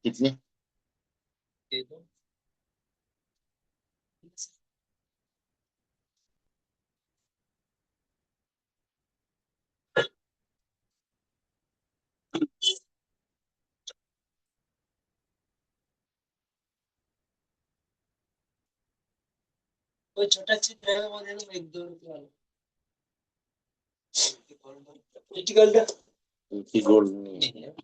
कितने? कोई छोटा चित्र है वो दे दो, 1-2 रुपये वाला। गोल्ड इनकी गोल्ड नहीं है।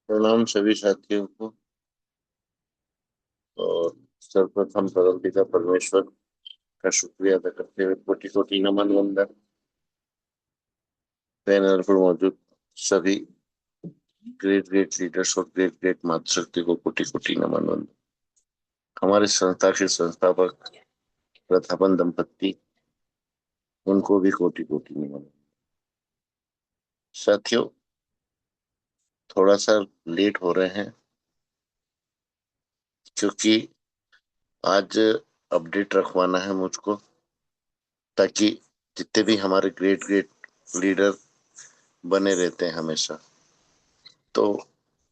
प्रणाम सभी साथियों को। और सर्वप्रथम परमपिता परमेश्वर का शुक्रिया अदा करते हुए कोटि कोटि नमन वंदन। पैनल पर मौजूद सभी ग्रेट ग्रेट लीडर्स और ग्रेट ग्रेट मातृशक्ति को कोटि कोटि नमन वंदन। हमारे संस्था के संस्थापक प्रथापन दंपत्ति, उनको भी कोटि कोटि नमन। साथियों, थोड़ा सा लेट हो रहे हैं क्योंकि आज अपडेट रखवाना है मुझको, ताकि जितने भी हमारे ग्रेट ग्रेट लीडर बने रहते हैं हमेशा, तो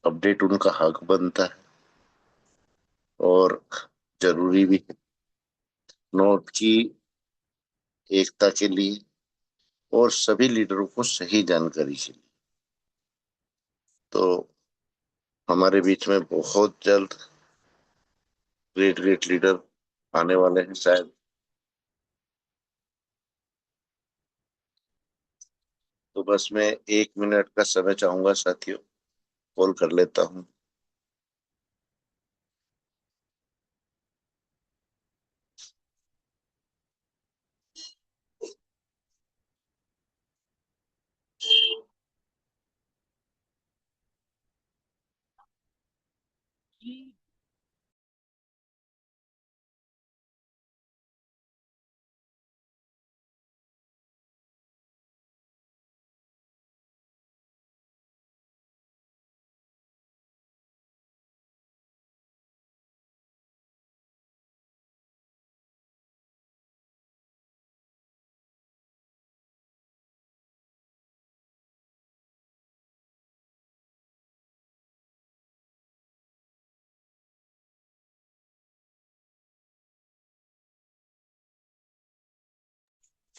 अपडेट उनका हक बनता है और जरूरी भी है। नोट की एकता के लिए और सभी लीडरों को सही जानकारी के लिए। तो हमारे बीच में बहुत जल्द ग्रेट ग्रेट लीडर आने वाले हैं शायद। तो बस मैं 1 मिनट का समय चाहूंगा साथियों, कॉल कर लेता हूँ।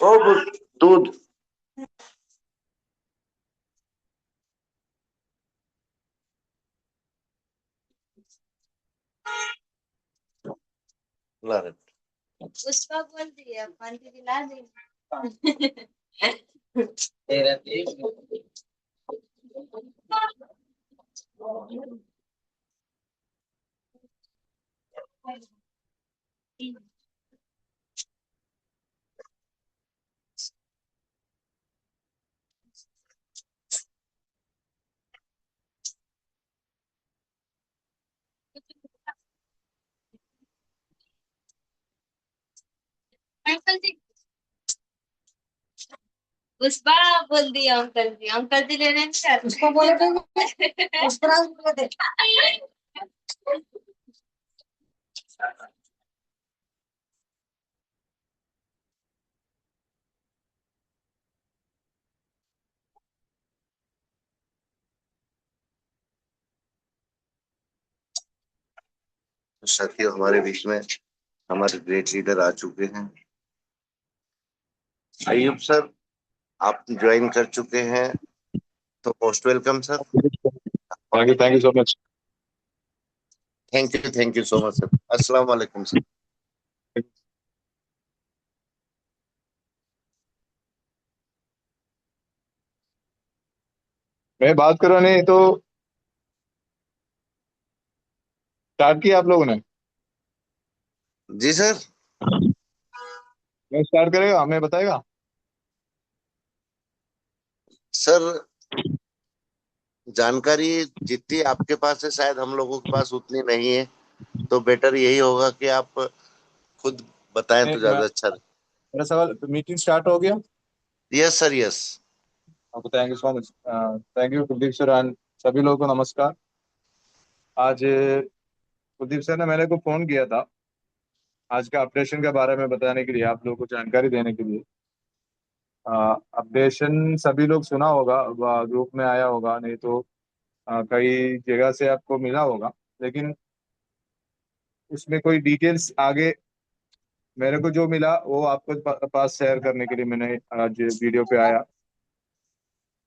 ओ दूध। ला रहे। पुष्पा बोल दिया, पानी पिला दे। तेरा देख। अंकल जी, पुष्पा बोल दिया अंकल जी। अंकल जी लेने नहीं आते। उसको बोले तो पुष्पराज बोले थे। साथियों, हमारे बीच में हमारे ग्रेट लीडर आ चुके हैं। अयूब सर, आप ज्वाइन कर चुके हैं, तो most welcome sir. Thank you so much. Thank you so much sir. अस्सलाम वालेकुम सर। मैं बात कर रहा नहीं तो स्टार्ट किया आप लोगों ने? जी सर। मैं स्टार्ट करेगा, हमें बताएगा? सर जानकारी जितनी आपके पास है शायद हम लोगों के पास उतनी नहीं है, तो बेटर यही होगा कि आप खुद बताएं तो ज्यादा अच्छा रहे। मेरा सवाल, मीटिंग स्टार्ट हो गया? Yes sir yes. आपको thank you so much. Thank you Kuldeep sir and सभी लोगों को नमस्कार। आज कुलदीप सर ने मेरे को फोन किया था आज का अपडेशन के बारे में बताने के लिए, आप लोगों को जानकारी देने के लिए। अपडेशन सभी लोग सुना होगा, ग्रुप में आया होगा, नहीं तो कई जगह से आपको मिला होगा, लेकिन उसमें कोई डिटेल्स आगे मेरे को जो मिला वो आपको पास शेयर करने के लिए मैंने आज वीडियो पे आया।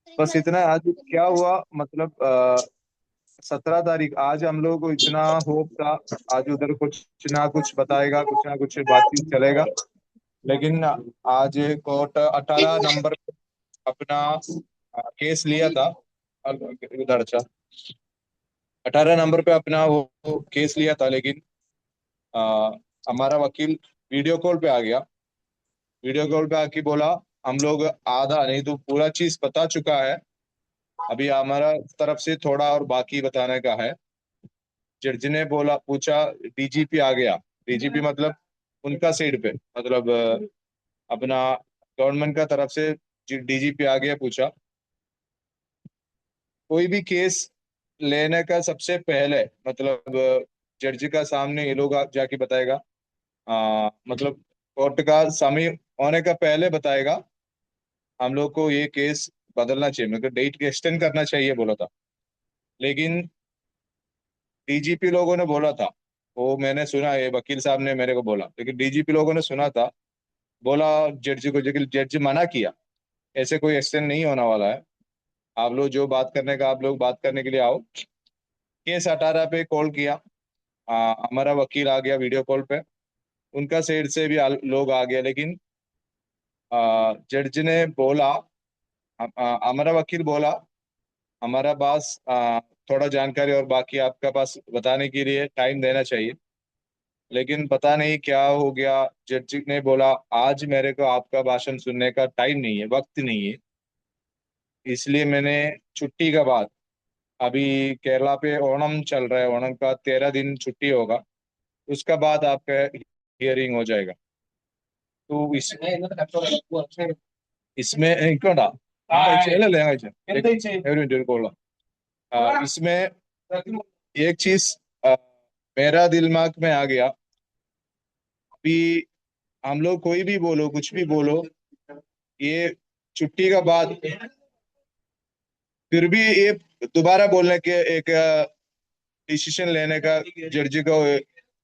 बस इतना। आज क्या हुआ मतलब 17 तारीख, आज हम लोगों को इतना होप था आज उधर कुछ ना कुछ बताएगा, कुछ ना कुछ बातचीत चलेगा, लेकिन आज कोर्ट 18 नंबर अपना केस लिया था। उधर अच्छा, 18 नंबर पे अपना वो केस लिया था, लेकिन आ, हमारा वकील वीडियो कॉल पे आ गया। वीडियो कॉल पे आके बोला हम लोग आधा नहीं तो पूरा चीज बता चुका है, अभी हमारा तरफ से थोड़ा और बाकी बताने का है। जज ने बोला, पूछा, डीजीपी आ गया। डीजीपी मतलब उनका साइड पे, मतलब अपना गवर्नमेंट का तरफ से डीजीपी आ गया। पूछा कोई भी केस लेने का सबसे पहले मतलब जज का सामने ये लोग जाके बताएगा, मतलब कोर्ट का समय होने का पहले बताएगा हम लोग को ये केस बदलना चाहिए, मतलब डेट के एक्सटेंड करना चाहिए बोला था। लेकिन डीजीपी लोगों ने बोला था, वो मैंने सुना, ये वकील साहब ने मेरे को बोला, लेकिन डीजीपी लोगों ने सुना था, बोला जज को, जो जज मना किया, ऐसे कोई एक्सटेंड नहीं होने वाला है, आप लोग जो बात करने का आप लोग बात करने के लिए आओ। केस 18 पे कॉल किया। हमारा वकील आ गया वीडियो कॉल पे, उनका साइड से भी लोग आ गया, लेकिन जज ने बोला, हमारा वकील बोला हमारा पास थोड़ा जानकारी और बाकी आपका पास बताने के लिए टाइम देना चाहिए। लेकिन पता नहीं क्या हो गया, जज ने बोला आज मेरे को आपका भाषण सुनने का टाइम नहीं है, वक्त नहीं है, इसलिए मैंने छुट्टी का बाद, अभी केरला पे ओणम चल रहा है, ओणम का 13 दिन छुट्टी होगा, उसका बाद आपका हियरिंग हो जाएगा। तो इसमें इनकोड़ा ഒരു മിനിറ്റ് ഒരു കോള इसमें एक चीज मेरा दिमाग में आ गया। अभी हम लोग कोई भी बोलो, कुछ भी बोलो, ये छुट्टी का बाद फिर भी ये दोबारा बोलने के एक डिसीजन लेने का, जज को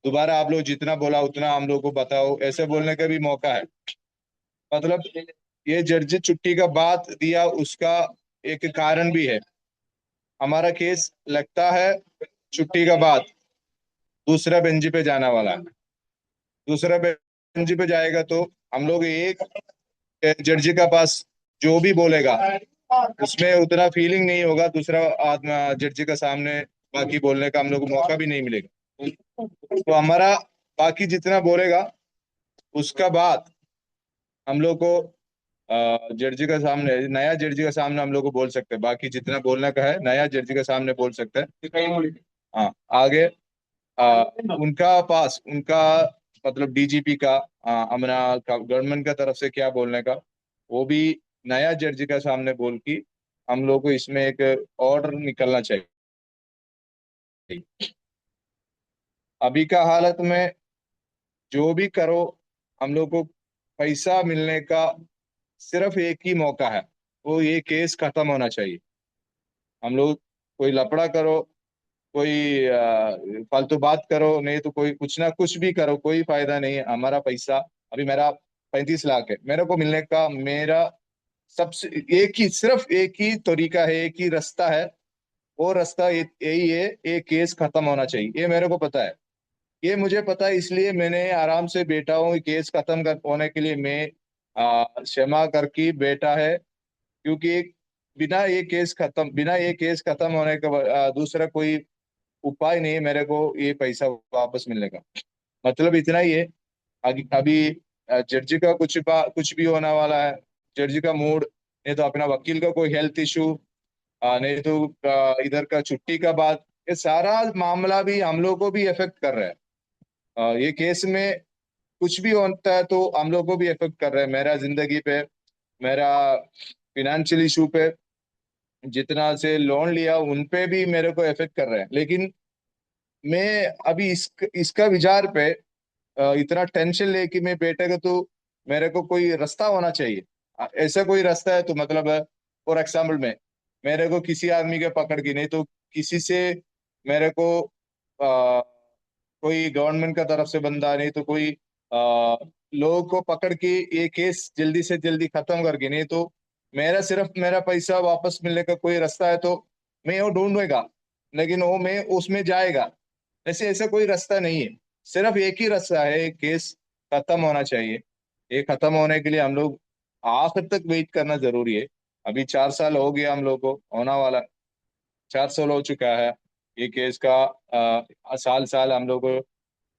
दोबारा आप लोग जितना बोला उतना हम लोग को बताओ, ऐसे बोलने का भी मौका है। मतलब ये जज छुट्टी का बाद दिया, उसका एक कारण भी है। हमारा केस लगता है छुट्टी का बाद दूसरा बेंच पे जाना वाला है। दूसरा बेंच पे जाएगा तो हम लोग एक जज का पास जो भी बोलेगा उसमें उतना फीलिंग नहीं होगा, दूसरा आदमी जज का सामने बाकी बोलने का हम लोग को मौका भी नहीं मिलेगा। तो हमारा बाकी जितना बोलेगा उसका बाद हम लोग को जज का सामने, नया जज का सामने हम लोग को बोल सकते हैं, बाकी जितना बोलने का है नया जज के सामने बोल सकते हैं। हाँ, आगे आ, उनका पास उनका मतलब डीजीपी का, अपना गवर्नमेंट का तरफ से क्या बोलने का, वो भी नया जज का सामने बोल के हम लोग को इसमें एक ऑर्डर निकलना चाहिए। अभी का हालत में जो भी करो, हम लोग को पैसा मिलने का सिर्फ एक ही मौका है, वो ये केस खत्म होना चाहिए। हम लोग कोई लफड़ा करो, कोई फालतू बात करो, नहीं तो कोई कुछ ना कुछ भी करो, कोई फायदा नहीं है। हमारा पैसा, अभी मेरा 35 लाख है, मेरे को मिलने का मेरा सबसे एक ही, सिर्फ एक ही तरीका है, एक ही रास्ता है, वो रास्ता यही है, ये केस खत्म होना चाहिए। ये मेरे को पता है, ये मुझे पता है, इसलिए मैंने आराम से बैठा हूँ। केस खत्म होने के लिए मैं क्षमा करके बैठा है, क्योंकि बिना ये केस खत्म होने का दूसरा कोई उपाय नहीं है मेरे को ये पैसा वापस मिलने का। मतलब इतना ही है। अभी जड्जी का कुछ भी होने वाला है। जड्जी का मूड, नहीं तो अपना वकील का कोई हेल्थ इशू, नहीं तो इधर का छुट्टी का बात, ये सारा मामला भी हम लोग को भी इफेक्ट कर रहा है। ये केस में कुछ भी होता है तो हम लोग को भी इफेक्ट कर रहा है, मेरा जिंदगी पे, मेरा फिनेंशियल इशू पे, जितना से लोन लिया उन पे भी मेरे को इफेक्ट कर रहा है। लेकिन मैं अभी इसका विचार पे इतना टेंशन लेके मैं बैठे का, तो मेरे को कोई रास्ता होना चाहिए। ऐसा कोई रास्ता है तो मतलब फॉर एग्जाम्पल में मेरे को किसी आदमी के पकड़ के, नहीं तो किसी से मेरे को कोई गवर्नमेंट का तरफ से बंदा, नहीं तो कोई लोगों को पकड़ के ये केस जल्दी से जल्दी खत्म करके, नहीं तो मेरा सिर्फ मेरा पैसा वापस मिलने का कोई रास्ता है तो मैं वो ढूंढूंगा। लेकिन वो मैं उसमें जाएगा, ऐसे ऐसा कोई रास्ता नहीं है। सिर्फ एक ही रास्ता है, केस खत्म होना चाहिए। ये खत्म होने के लिए हम लोग आखिर तक वेट करना जरूरी है। अभी 4 साल हो गया हम लोग को, होना वाला 4 साल हो चुका है ये केस का। साल साल हम लोग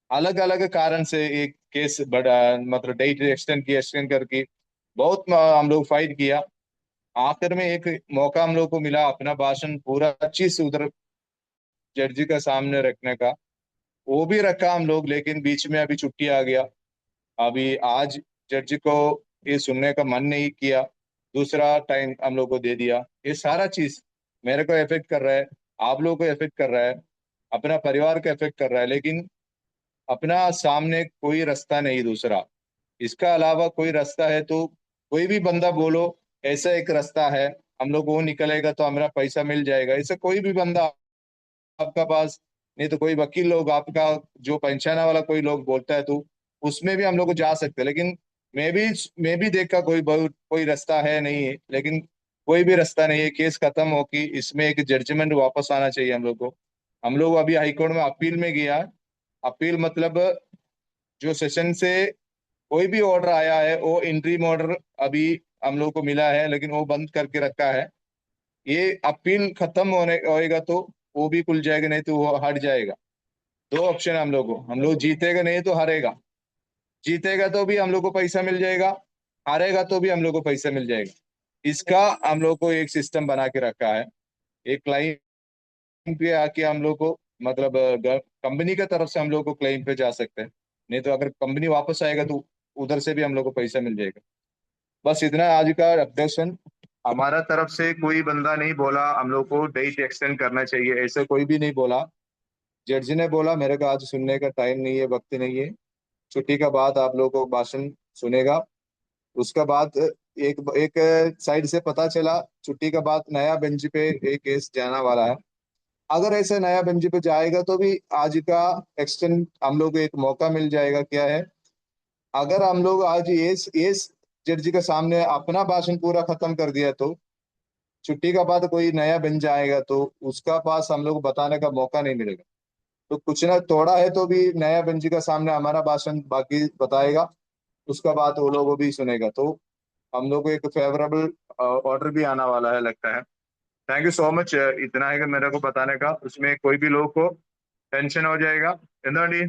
अलग अलग कारण से एक केस बड़ा, मतलब डेट एक्सटेंड करके बहुत हम लोग फाइट किया। आखिर में एक मौका हम लोग को मिला अपना भाषण पूरा अच्छी से उधर जड्जी का सामने रखने का। वो भी रखा हम लोग, लेकिन बीच में अभी छुट्टी आ गया। अभी आज जज को ये सुनने का मन नहीं किया, दूसरा टाइम हम लोग को दे दिया। ये सारा चीज मेरे को इफेक्ट कर रहा है, आप लोगों को इफेक्ट कर रहा है, अपना परिवार को इफेक्ट कर रहा है। लेकिन अपना सामने कोई रास्ता नहीं दूसरा, इसका अलावा कोई रास्ता है तो कोई भी बंदा बोलो ऐसा एक रास्ता है, हम लोग वो निकलेगा तो हमारा पैसा मिल जाएगा, ऐसा कोई भी बंदा आपका पास, नहीं तो कोई वकील लोग आपका जो पहचाना वाला कोई लोग बोलता है तो उसमें भी हम लोग को जा सकते हैं। लेकिन मैं भी मैं भी देखा कोई बहुत कोई रास्ता है नहीं है, लेकिन कोई भी रास्ता नहीं है। केस खत्म हो कि इसमें एक जजमेंट वापस आना चाहिए हम लोग को। हम लोग अभी हाईकोर्ट में अपील में गया। अपील मतलब जो सेशन से कोई भी ऑर्डर आया है वो इंटरिम ऑर्डर अभी हम लोग को मिला है, लेकिन वो बंद करके रखा है। ये अपील खत्म होने होएगा तो वो भी खुल जाएगा, नहीं तो वो हट जाएगा। दो ऑप्शन है हम लोग को, हम लोग जीतेगा नहीं तो हारेगा। जीतेगा तो भी हम लोग को पैसा मिल जाएगा, हारेगा तो भी हम लोग को पैसा मिल जाएगा। इसका हम लोग को एक सिस्टम बना के रखा है। एक क्लाइंट पे आके हम लोग को, मतलब कंपनी की तरफ से हम लोग को क्लेम पे जा सकते हैं, नहीं तो अगर कंपनी वापस आएगा तो उधर से भी हम लोग को पैसा मिल जाएगा। बस इतना आज का अपडेशन। हमारा तरफ से कोई बंदा नहीं बोला हम लोग को डेट एक्सटेंड करना चाहिए, ऐसे कोई भी नहीं बोला। जज ने बोला मेरे को आज सुनने का टाइम नहीं है, वक्त नहीं है, छुट्टी का बाद आप लोगों को भाषण सुनेगा। उसका बाद एक एक साइड से पता चला छुट्टी का बाद नया बेंच पे एक केस जाना वाला है। अगर ऐसे नया बेंच पे जाएगा तो भी आज का एक्सटेंड हम लोग को एक मौका मिल जाएगा। क्या है, अगर हम लोग आज ये जज के सामने अपना भाषण पूरा खत्म कर दिया तो छुट्टी का बाद कोई नया बेंच आएगा तो उसका पास हम लोग को बताने का मौका नहीं मिलेगा। तो कुछ ना थोड़ा है तो भी नया बेंच का सामने हमारा भाषण बाकी बताएगा, उसका बाद वो लोगों भी सुनेगा, तो हम लोग को एक फेवरेबल ऑर्डर भी आना वाला है लगता है। थैंक यू सो मच, इतना है कि मेरे को बताने का, उसमें कोई भी लोग को टेंशन हो जाएगा। ఏందండి?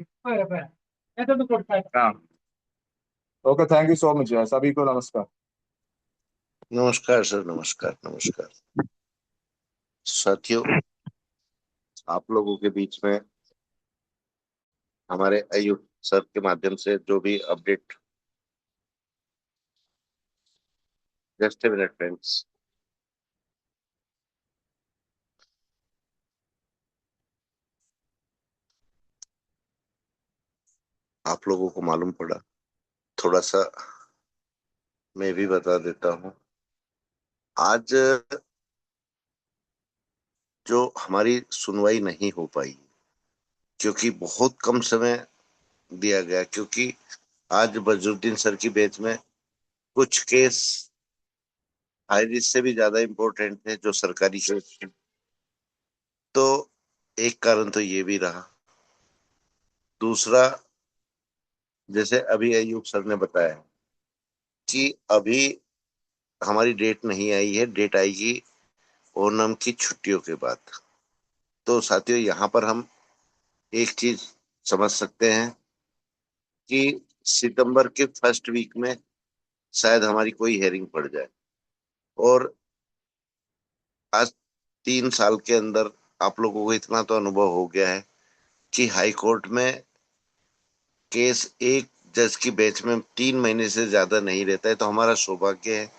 हाँ, okay, thank you so much, सभी को नमस्कार। नमस्कार सर, नमस्कार नमस्कार। साथियों, आप लोगों के बीच में हमारे अयुब सर के माध्यम से जो भी update, just a minute friends, आप लोगों को मालूम पड़ा, थोड़ा सा मैं भी बता देता हूँ। आज जो हमारी सुनवाई नहीं हो पाई क्योंकि बहुत कम समय दिया गया, क्योंकि आज बजरुद्दीन सर की बेंच में कुछ केस हाई रिस्क से भी ज्यादा इम्पोर्टेंट थे जो सरकारी केस थे। तो एक कारण तो ये भी रहा। दूसरा, जैसे अभी अयूब सर ने बताया कि अभी हमारी डेट नहीं आई है, डेट आएगी ओणम की छुट्टियों के बाद। तो साथियों यहाँ पर हम एक चीज समझ सकते हैं कि सितंबर के फर्स्ट वीक में शायद हमारी कोई हेयरिंग पड़ जाए। और आज 3 साल के अंदर आप लोगों को इतना तो अनुभव हो गया है कि हाई कोर्ट में केस एक जज की बेंच में 3 महीने से ज्यादा नहीं रहता है। तो हमारा सौभाग्य है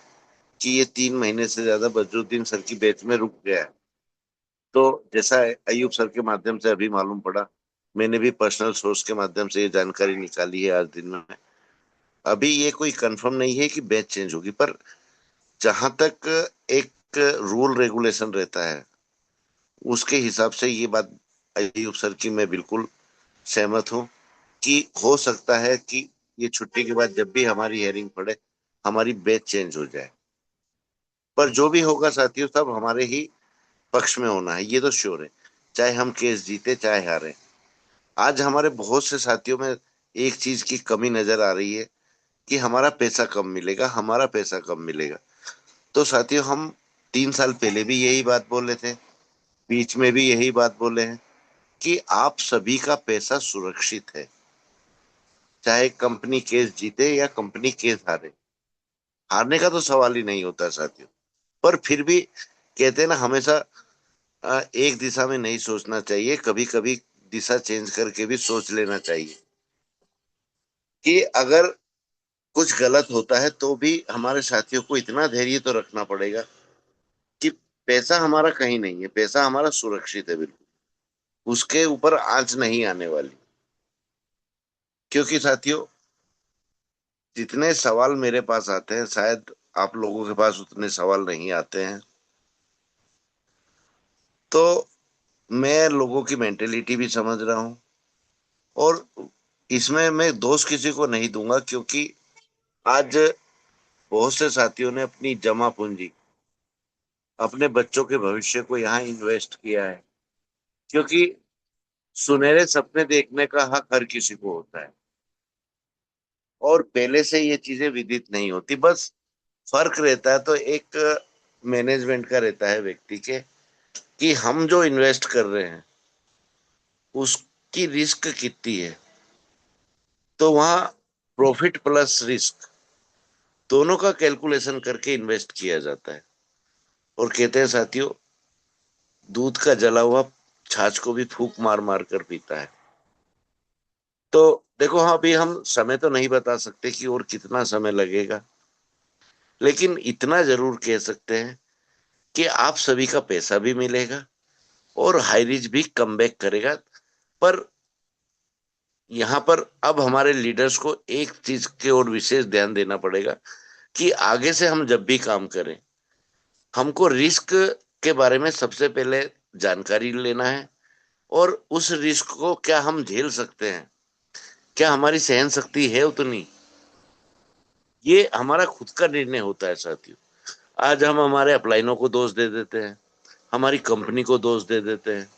कि ये 3 महीने से ज्यादा बदरुद्दीन सर की बेंच में रुक गया है। तो जैसा अयूब सर के माध्यम से अभी मालूम पड़ा, मैंने भी पर्सनल सोर्स के माध्यम से ये जानकारी निकाली है आज दिन में। अभी ये कोई कंफर्म नहीं है कि बेंच चेंज होगी, पर जहां तक एक रूल रेगुलेशन रहता है उसके हिसाब से ये बात अयूब सर की मैं बिल्कुल सहमत हूँ कि हो सकता है कि ये छुट्टी के बाद जब भी हमारी हेयरिंग पड़े हमारी बेंच चेंज हो जाए। पर जो भी होगा साथियों सब हमारे ही पक्ष में होना है, ये तो श्योर है। चाहे हम केस जीते चाहे हारे। आज हमारे बहुत से साथियों में एक चीज की कमी नजर आ रही है कि हमारा पैसा कम मिलेगा, हमारा पैसा कम मिलेगा। तो साथियों हम 3 साल पहले भी यही बात बोले थे, बीच में भी यही बात बोले हैं कि आप सभी का पैसा सुरक्षित है, चाहे कंपनी केस जीते या कंपनी केस हारे। हारने का तो सवाल ही नहीं होता साथियों। पर फिर भी कहते हैं ना, हमेशा एक दिशा में नहीं सोचना चाहिए, कभी कभी दिशा चेंज करके भी सोच लेना चाहिए कि अगर कुछ गलत होता है तो भी हमारे साथियों को इतना धैर्य तो रखना पड़ेगा कि पैसा हमारा कहीं नहीं है, पैसा हमारा सुरक्षित है बिल्कुल, उसके ऊपर आंच नहीं आने वाली। क्योंकि साथियों जितने सवाल मेरे पास आते हैं शायद आप लोगों के पास उतने सवाल नहीं आते हैं। तो मैं लोगों की मेंटेलिटी भी समझ रहा हूँ, और इसमें मैं दोष किसी को नहीं दूंगा, क्योंकि आज बहुत से साथियों ने अपनी जमा पूंजी, अपने बच्चों के भविष्य को यहाँ इन्वेस्ट किया है। क्योंकि सुनहरे सपने देखने का हक हर किसी को होता है, और पहले से ये चीजें विदित नहीं होती। बस फर्क रहता है तो एक मैनेजमेंट का रहता है व्यक्ति के, कि हम जो इन्वेस्ट कर रहे हैं उसकी रिस्क कितनी है। तो वहाँ प्रॉफिट प्लस रिस्क दोनों का कैलकुलेशन करके इन्वेस्ट किया जाता है। और कहते हैं साथियों, दूध का जला हुआ छाछ को भी फूंक मार मार कर पीता है। तो देखो, हाँ अभी हम समय तो नहीं बता सकते कि और कितना समय लगेगा, लेकिन इतना जरूर कह सकते हैं कि आप सभी का पैसा भी मिलेगा और हाईरिज भी कम बैक करेगा। पर यहाँ पर अब हमारे लीडर्स को एक चीज की ओर विशेष ध्यान देना पड़ेगा कि आगे से हम जब भी काम करें हमको रिस्क के बारे में सबसे पहले जानकारी लेना है, और उस रिस्क को क्या हम झेल सकते हैं, क्या हमारी सहन शक्ति है उतनी, ये हमारा खुद का निर्णय होता है साथियों। आज हम हमारे अपलाइनों को दोष दे देते हैं, हमारी कंपनी को दोष दे देते हैं,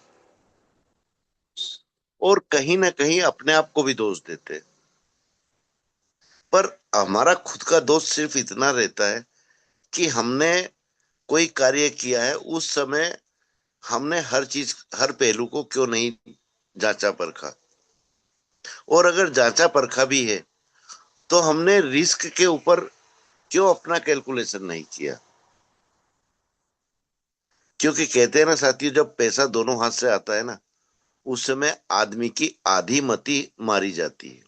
और कहीं ना कहीं अपने आप को भी दोष देते हैं। पर हमारा खुद का दोष सिर्फ इतना रहता है कि हमने कोई कार्य किया है उस समय हमने हर चीज, हर पहलू को क्यों नहीं जांचा परखा, और अगर जांचा परखा भी है तो हमने रिस्क के ऊपर क्यों अपना कैलकुलेशन नहीं किया। क्योंकि कहते हैं ना साथियों, जब पैसा दोनों हाथ से आता है ना उस समय आदमी की आधी मति मारी जाती है।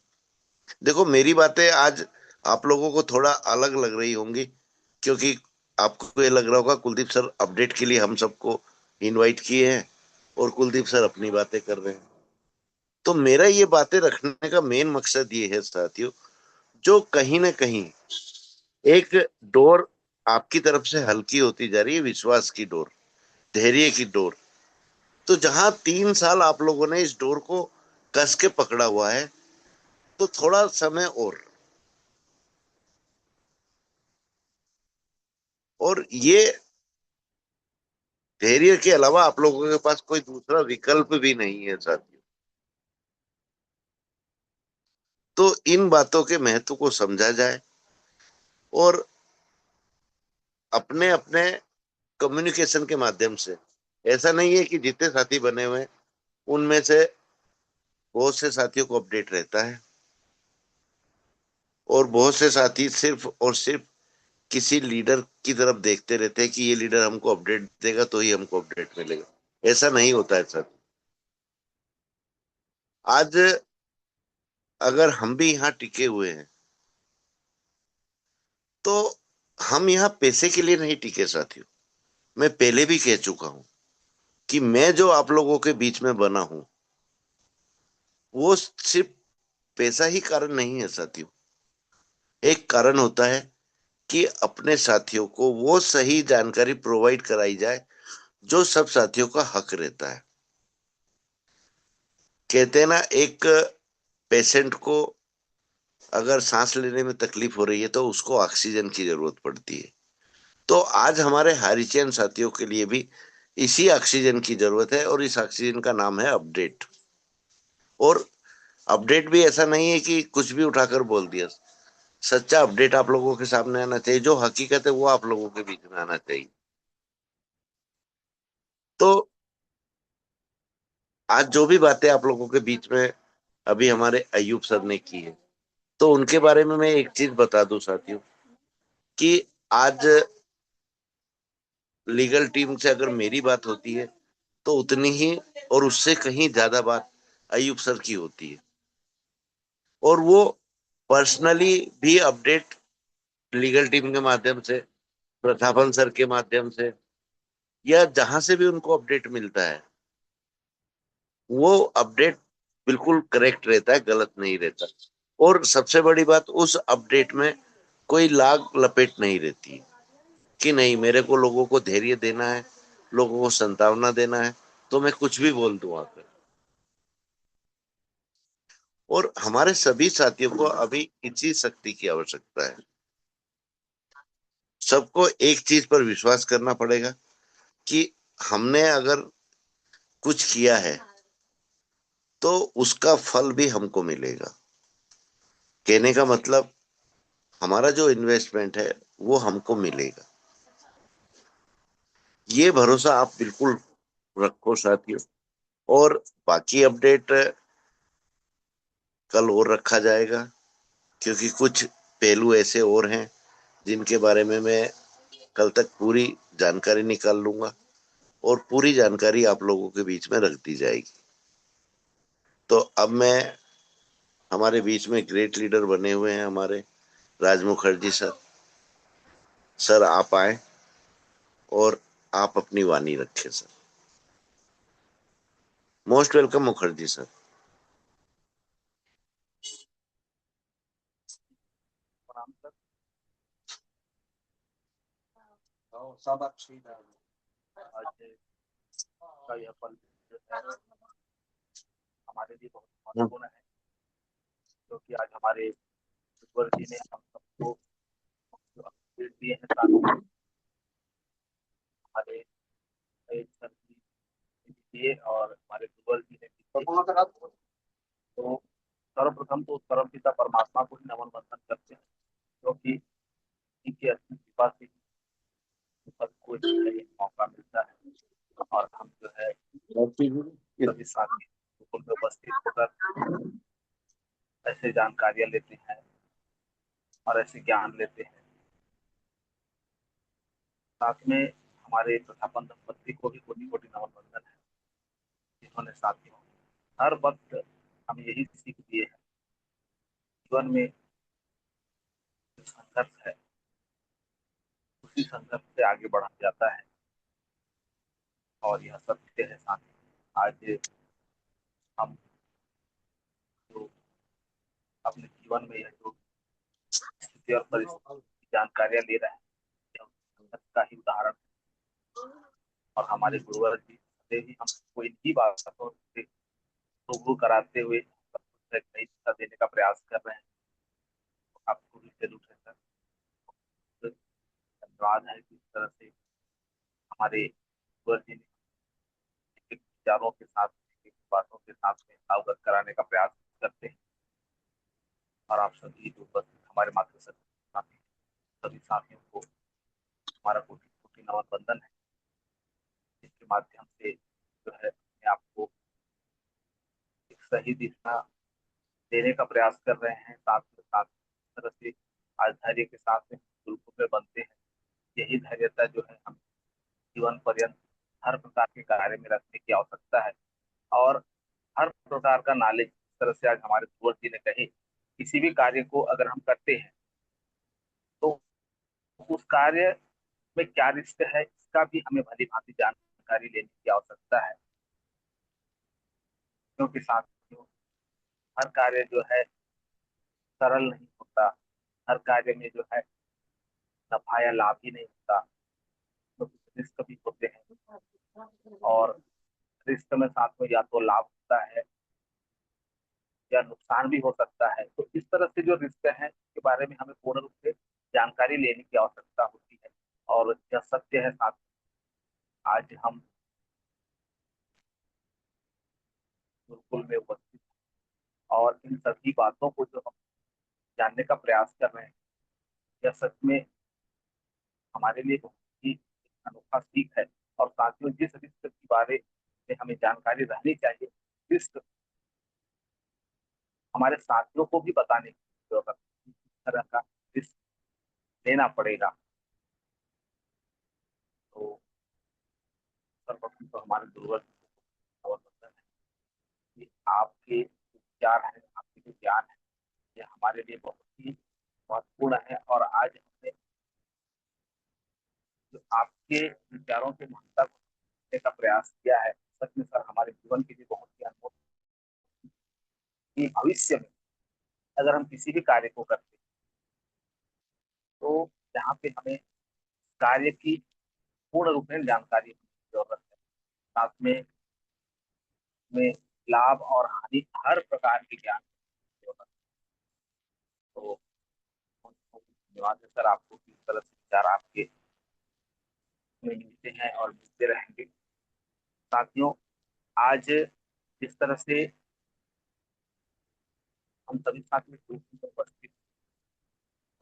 देखो मेरी बातें आज आप लोगों को थोड़ा अलग लग रही होंगी, क्योंकि आपको ये लग रहा होगा कुलदीप सर अपडेट के लिए हम सबको इनवाइट किए हैं और कुलदीप सर अपनी बातें कर रहे हैं। तो मेरा ये बातें रखने का मेन मकसद ये है साथियों, जो कहीं ना कहीं एक डोर आपकी तरफ से हल्की होती जा रही है, विश्वास की डोर, धैर्य की डोर। तो जहां 3 साल आप लोगों ने इस डोर को कस के पकड़ा हुआ है, तो थोड़ा समय और ये धैर्य के अलावा आप लोगों के पास कोई दूसरा विकल्प भी नहीं है साथियों। तो इन बातों के महत्व को समझा जाए, और अपने अपने कम्युनिकेशन के माध्यम से ऐसा नहीं है कि जितने साथी बने हुए हैं उनमें से बहुत से साथियों को अपडेट रहता है, और बहुत से साथी सिर्फ और सिर्फ किसी लीडर की तरफ देखते रहते हैं कि ये लीडर हमको अपडेट देगा तो ही हमको अपडेट मिलेगा। ऐसा नहीं होता है सर। आज अगर हम भी यहाँ टिके हुए हैं तो हम यहाँ पैसे के लिए नहीं टिके साथियों। मैं पहले भी कह चुका हूं कि मैं जो आप लोगों के बीच में बना हूं वो सिर्फ पैसा ही कारण नहीं है साथियों। एक कारण होता है कि अपने साथियों को वो सही जानकारी प्रोवाइड कराई जाए जो सब साथियों का हक रहता है। कहते हैं ना, एक पेशेंट को अगर सांस लेने में तकलीफ हो रही है तो उसको ऑक्सीजन की जरूरत पड़ती है। तो आज हमारे हारिचैन साथियों के लिए भी इसी ऑक्सीजन की जरूरत है, और इस ऑक्सीजन का नाम है अपडेट। और अपडेट भी ऐसा नहीं है कि कुछ भी उठाकर बोल दिया। सच्चा अपडेट आप लोगों के सामने आना चाहिए, जो हकीकत है वो आप लोगों के बीच में आना चाहिए। तो आज जो भी बातें आप लोगों के बीच में अभी हमारे अयूब सर ने की है, तो उनके बारे में मैं एक चीज बता दूं साथियों कि आज लीगल टीम से अगर मेरी बात होती है तो उतनी ही और उससे कहीं ज्यादा बात अयूब सर की होती है। और वो पर्सनली भी अपडेट लीगल टीम के माध्यम से, प्रतापन सर के माध्यम से, या जहां से भी उनको अपडेट मिलता है वो अपडेट बिल्कुल करेक्ट रहता है, गलत नहीं रहता। और सबसे बड़ी बात, उस अपडेट में कोई लाग लपेट नहीं रहती कि नहीं मेरे को लोगों को धैर्य देना है, लोगों को संतावना देना है तो मैं कुछ भी बोल दूं आकर। और हमारे सभी साथियों को अभी इसी शक्ति की आवश्यकता है। सबको एक चीज पर विश्वास करना पड़ेगा कि हमने अगर कुछ किया है तो उसका फल भी हमको मिलेगा। कहने का मतलब, हमारा जो इन्वेस्टमेंट है वो हमको मिलेगा। ये भरोसा आप बिल्कुल रखो साथियों। और बाकी अपडेट कल और रखा जाएगा, क्योंकि कुछ पहलू ऐसे और हैं जिनके बारे में मैं कल तक पूरी जानकारी निकाल लूंगा और पूरी जानकारी आप लोगों के बीच में रख दी जाएगी। तो अब मैं, हमारे बीच में ग्रेट लीडर बने हुए हैं हमारे राज मुखर्जी सर। सर आप आए और आप अपनी वाणी रखें sir. Most welcome Mukherjee sir. सब अच्छी आज का यह पल जो है हमारे लिए बहुत महत्वपूर्ण है, क्योंकि आज हमारे ईश्वर जी ने हम सबको जो अपडेट दिए हैं, साथ में हमारे सर जी ने दिए और हमारे गूगल जी ने भी दिए। तो सर्वप्रथम तो परमपिता परमात्मा को ही नमन वंदन करते हैं, क्योंकि इनकी अच्छी कृपा से सबको जो है ये मौका मिलता है और हम जो है सभी साथी बिल्कुल में उपस्थित होकर ऐसे जानकारियां लेते हैं और ऐसे ज्ञान लेते हैं। साथ में हमारे प्रथापन दंपत्ति को भी कोटि कोटि नमन वंदन है, जिन्होंने साथियों हर वक्त हमें यही सीख दिए है, जीवन में जो संघर्ष है उसी संघर्ष से आगे बढ़ा जाता है। और यह सत्य है साथियों। आज हम जो अपने जीवन में यह जो स्थिति और परिस्थिति की जानकारियां ले रहे हैं, यह संघर्ष का ही उदाहरण है। और हमारे गुरुवर जी सदैव ही हमको इन्हीं बातों से रूबरू कराते हुए सबको एक नई दिशा देने का प्रयास कर रहे हैं। तो आपको भी जरूर है सर, धन्यवाद है कि इस तरह से हमारे गुरुवर जी ने एक विचारों के साथ, एक बातों के साथ में अवगत कराने का प्रयास करते हैं। और आप सभी जो उपस्थित हमारे मातृ साथी, सभी साथियों को हमारा कोटि कोटि नमन बंदन है। इसके माध्यम से जो है अपने आप को एक सही दिशा देने का प्रयास कर रहे हैं। साथ में साथ इस तरह से आज धैर्य के साथ में ग्रुप में बनते हैं। यही धैर्यता जो है हम जीवन पर्यंत हर प्रकार के कार्य में रखने की आवश्यकता है। और हर प्रकार का नॉलेज, इस तरह से आज हमारे पूर्वज जी ने कहे, किसी भी कार्य को अगर हम करते हैं तो उस कार्य में क्या रिस्क है इसका भी हमें भली भांति जानकारी लेने की आवश्यकता है। क्योंकि साथियों, हर कार्य जो है सरल नहीं होता। हर कार्य में जो है नफा या लाभ ही नहीं होता, तो कुछ रिस्क भी होते हैं। और रिस्क में साथ में या तो लाभ होता है या नुकसान भी हो सकता है। तो इस तरह से जो रिस्क है इसके बारे में हमें पूर्ण रूप से जानकारी लेने की आवश्यकता होती है। और यह सत्य है साथ, आज हम गुरुकुल में उपस्थित हैं और इन सभी बातों को जो हम जानने का प्रयास कर रहे हैं, यह सच में हमारे लिए बहुत ही अनोखा सीख है। और साथियों, जिस रिस्क के बारे में हमें जानकारी रहनी चाहिए, रिस्क हमारे साथियों को भी बताने की जरूरत है, इस तरह का रिस्क लेना पड़ेगा। तो सर्वप्रथम तो हमारे गुरुवर और वंदन है कि आपके विचार हैं, आपके जो ज्ञान है, ये हमारे लिए बहुत ही महत्वपूर्ण है। और आज हमने जो आपके विचारों के महत्ता को समझने का प्रयास किया है, सच में सर हमारे जीवन के लिए बहुत ही अनमोल। कि भविष्य में अगर हम किसी भी कार्य को करते हैं तो यहाँ पे हमें कार्य की पूर्ण रूप में जानकारी की जरूरत है। साथ में लाभ और हानि हर प्रकार के ज्ञान की जरूरत है। तो धन्यवाद है सर आपको कि इस तरह से विचार आपके में मिलते हैं और मिलते रहेंगे। साथियों, आज जिस तरह से हम सभी साथी ग्रुप में उपस्थित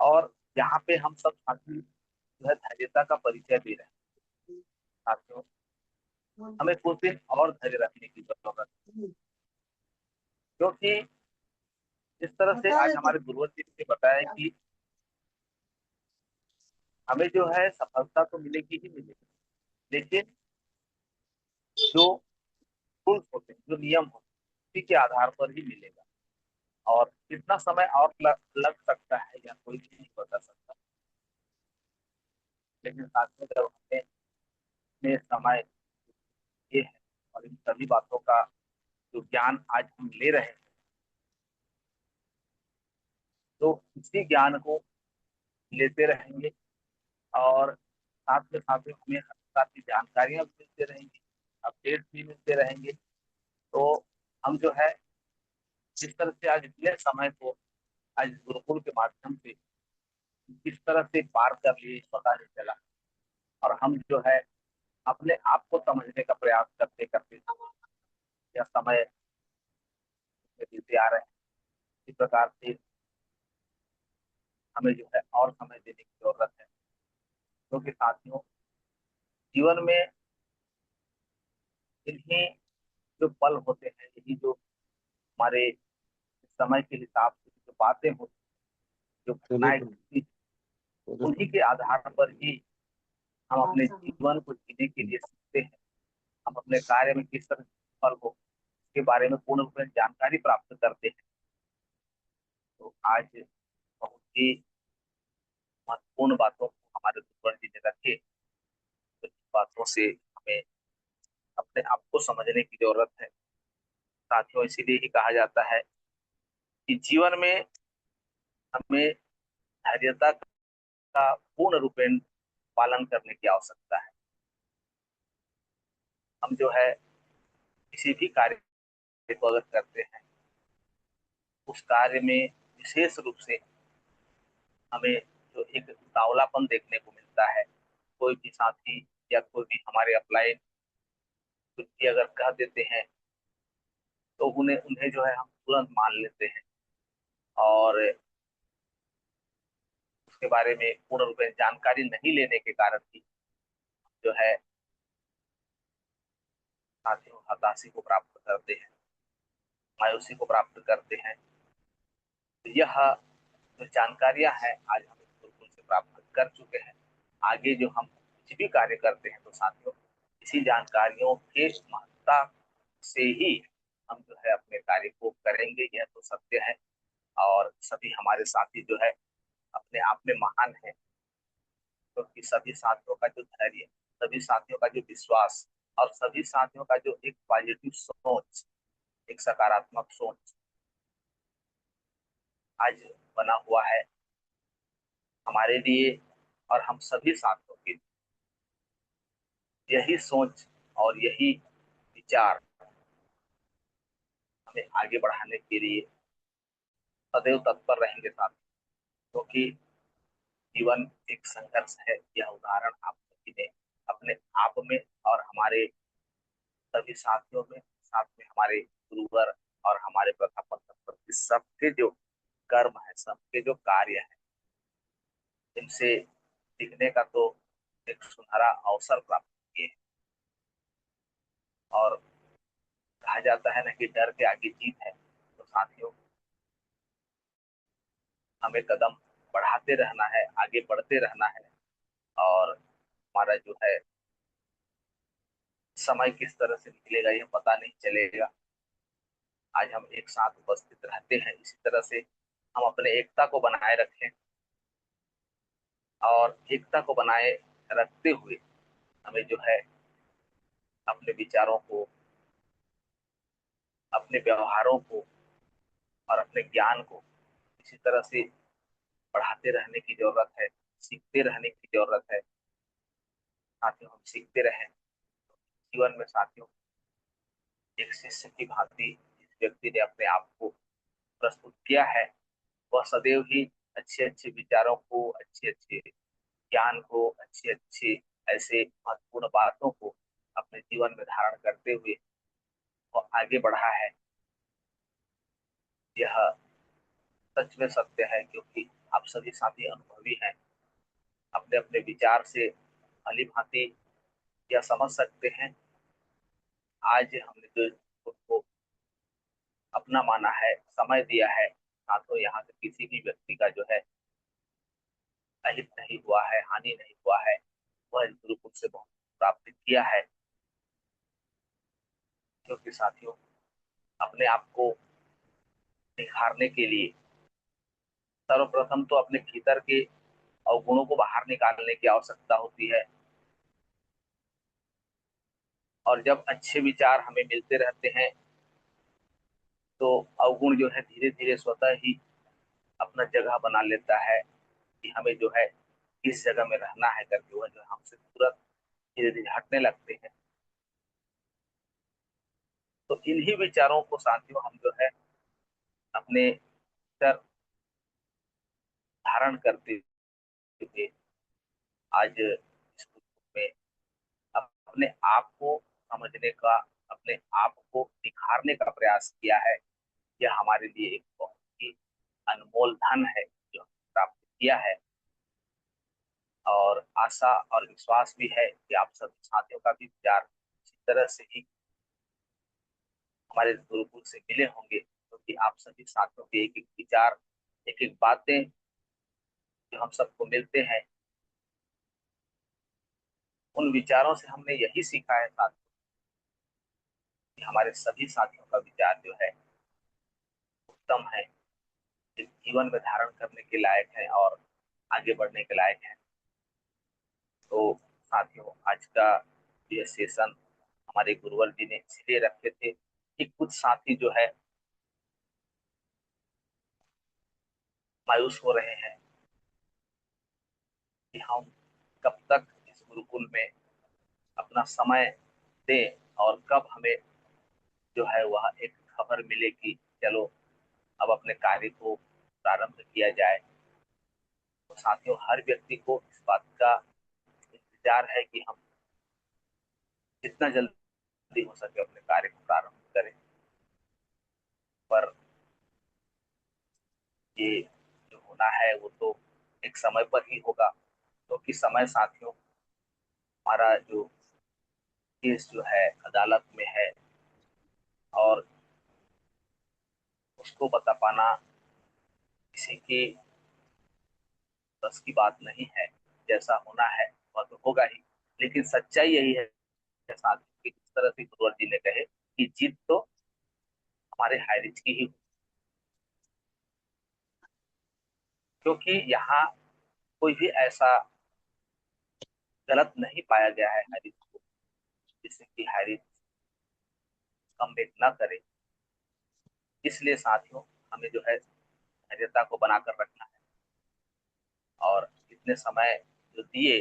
और यहाँ पे हम सब साथी जो है धैर्यता का परिचय दे रहे हैं। साथियों, हमें कुछ दिन और धैर्य रखने की जरूरत है। क्योंकि जिस तरह से आज हमारे गुरुवर जी ने बताया कि हमें जो है सफलता तो मिलेगी ही मिलेगी, लेकिन जो रूल्स होते हैं, जो नियम होते हैं, उसी के आधार पर ही मिलेगा। और कितना समय और लग सकता है या कोई भी नहीं बता सकता। लेकिन साथ में जब हमें अपने समय ये है और इन सभी बातों का जो ज्ञान आज हम ले रहे हैं, तो इसी ज्ञान को लेते रहेंगे। और साथ में हमें हर प्रकार की जानकारियां भी मिलते रहेंगी, अपडेट भी मिलते रहेंगे। तो हम जो है जिस तरह से आज इतने समय को आज गुरुकुल के माध्यम से किस तरह से पार कर लिए पता नहीं चला। और हम जो है अपने आप को समझने का प्रयास करते करते यह समय बीते आ रहे हैं। इस प्रकार से हमें जो है और समय देने की जरूरत है। क्योंकि साथियों, जीवन में इन्हीं जो पल होते हैं, यही जो हमारे समय के हिसाब से जो बातें होती जो घटनाएं घटती, उन्हीं के आधार पर ही हम अपने जीवन को जीने के लिए सीखते हैं। हम अपने कार्य में किस तरह सफल हो इसके बारे में पूर्ण रूप में जानकारी प्राप्त करते हैं। तो आज बहुत ही महत्वपूर्ण बातों को हमारे गुरुवर जी ने रखे। तो इन बातों से हमें अपने आप को समझने की जरूरत है। साथियों, इसीलिए ही कहा जाता है कि जीवन में हमें धैर्यता का पूर्ण रूपेण पालन करने की आवश्यकता है। हम जो है किसी भी कार्य को अगर करते हैं, उस कार्य में विशेष रूप से हमें जो एक उतावलापन देखने को मिलता है। कोई भी साथी या कोई भी हमारे अप्लाई कुछ भी अगर कह देते हैं तो उन्हें उन्हें जो है हम तुरंत मान लेते हैं और उसके बारे में पूर्ण रूप से जानकारी नहीं लेने के कारण ही जो है साथियों हताशी को प्राप्त करते हैं, मायूसी को प्राप्त करते हैं। तो यह जो जानकारियां हैं आज हम इस गुरुकुल से प्राप्त कर चुके हैं। आगे जो हम कुछ भी कार्य करते हैं तो साथियों इसी जानकारियों के महत्ता से ही हम जो है अपने कार्य को करेंगे, यह तो सत्य है। और सभी हमारे साथी जो है अपने आप में महान है, क्योंकि सभी साथियों का जो धैर्य, सभी साथियों का जो विश्वास और सभी साथियों का जो एक पॉजिटिव सोच, एक सकारात्मक सोच आज बना हुआ है हमारे लिए और हम सभी साथियों के लिए। यही सोच और यही विचार हमें आगे बढ़ाने के लिए सदैव तत्पर रहेंगे साथ, क्योंकि जीवन एक संघर्ष है। यह उदाहरण आप सभी ने अपने आप में और हमारे सभी साथियों में, साथ में हमारे गुरुवर और हमारे प्राध्यापक, इस सबके जो कर्म है, सबके जो कार्य है, इनसे सीखने का तो एक सुनहरा अवसर प्राप्त किए। और कहा जाता है ना कि डर के आगे जीत है। तो साथियों हमें कदम बढ़ाते रहना है, आगे बढ़ते रहना है। और हमारा जो है समय किस तरह से निकलेगा ये पता नहीं चलेगा। आज हम एक साथ उपस्थित रहते हैं, इसी तरह से हम अपने एकता को बनाए रखें और एकता को बनाए रखते हुए हमें जो है अपने विचारों को, अपने व्यवहारों को और अपने ज्ञान को इसी तरह से बढ़ाते रहने की जरूरत है, सीखते रहने की जरूरत है। साथियों हम सीखते रहें। जीवन में साथियों एक शिष्य की भांति जिस व्यक्ति ने अपने आप को प्रस्तुत किया है, वह सदैव ही अच्छे अच्छे विचारों को, अच्छे अच्छे ज्ञान को, अच्छे अच्छे ऐसे महत्वपूर्ण बातों को अपने जीवन में धारण करते हुए वो आगे बढ़ा है। यह सच में सत्य है, क्योंकि आप सभी साथी अनुभवी हैं। अपने अपने विचार से भली भांति यह समझ सकते हैं आज हमने जो उसको अपना माना है, समय दिया है, ना तो यहाँ से किसी भी व्यक्ति का जो है अहित नहीं हुआ है, हानि नहीं हुआ है। वह इस गुरुकुल से बहुत प्राप्त किया है। क्योंकि साथियों अपने आप को निखारने के लिए सर्वप्रथम तो अपने भीतर के अवगुणों को बाहर निकालने की आवश्यकता होती है। और जब अच्छे विचार हमें मिलते रहते हैं तो अवगुण जो है धीरे धीरे स्वतः ही अपना जगह बना लेता है कि हमें जो है किस जगह में रहना है करके, वह जो है हमसे तुरंत धीरे धीरे हटने लगते हैं। तो इन्हीं विचारों को साथियों हम जो है अपने भीतर धारण करते हुए आज इस में अपने आप को समझने का, अपने आप को निखारने का प्रयास किया है। यह हमारे लिए एक बहुत ही अनमोल धन है जो हमने प्राप्त किया है। और आशा और विश्वास भी है कि आप सभी साथियों का भी विचार इसी तरह से ही हमारे गुरुकुल से मिले होंगे, क्योंकि आप सभी साथियों के एक एक विचार, एक एक बातें जो हम सबको मिलते हैं, उन विचारों से हमने यही सीखा है साथियों कि हमारे सभी साथियों का विचार जो है उत्तम है, जीवन में धारण करने के लायक है और आगे बढ़ने के लायक है। तो साथियों आज का यह सेशन हमारे गुरुवर जी ने इसलिए रखे थे कि कुछ साथी जो है मायूस हो रहे हैं कि हम कब तक इस गुरुकुल में अपना समय दें और कब हमें जो है वह एक खबर मिले कि चलो अब अपने कार्य को प्रारंभ किया जाए। तो साथियों हर व्यक्ति को इस बात का इंतजार है कि हम जितना जल्दी हो सके अपने कार्य को प्रारंभ करें। पर ये जो होना है वो तो एक समय पर ही होगा, क्योंकि समय साथियों हमारा जो केस जो है अदालत में है और उसको बता पाना किसी के बस की बात नहीं है। जैसा होना है वह तो होगा ही, लेकिन सच्चाई यही है साथ कि जिस तरह से गुरुवर जी ने कहे कि जीत तो हमारे हाईरिच की ही, क्योंकि यहाँ कोई भी ऐसा गलत नहीं पाया गया है हाईरिच को जिससे कि हाईरिच कमबैक न करे। इसलिए साथियों हमें जो है धैर्यता को बनाकर रखना है और इतने समय जो दिए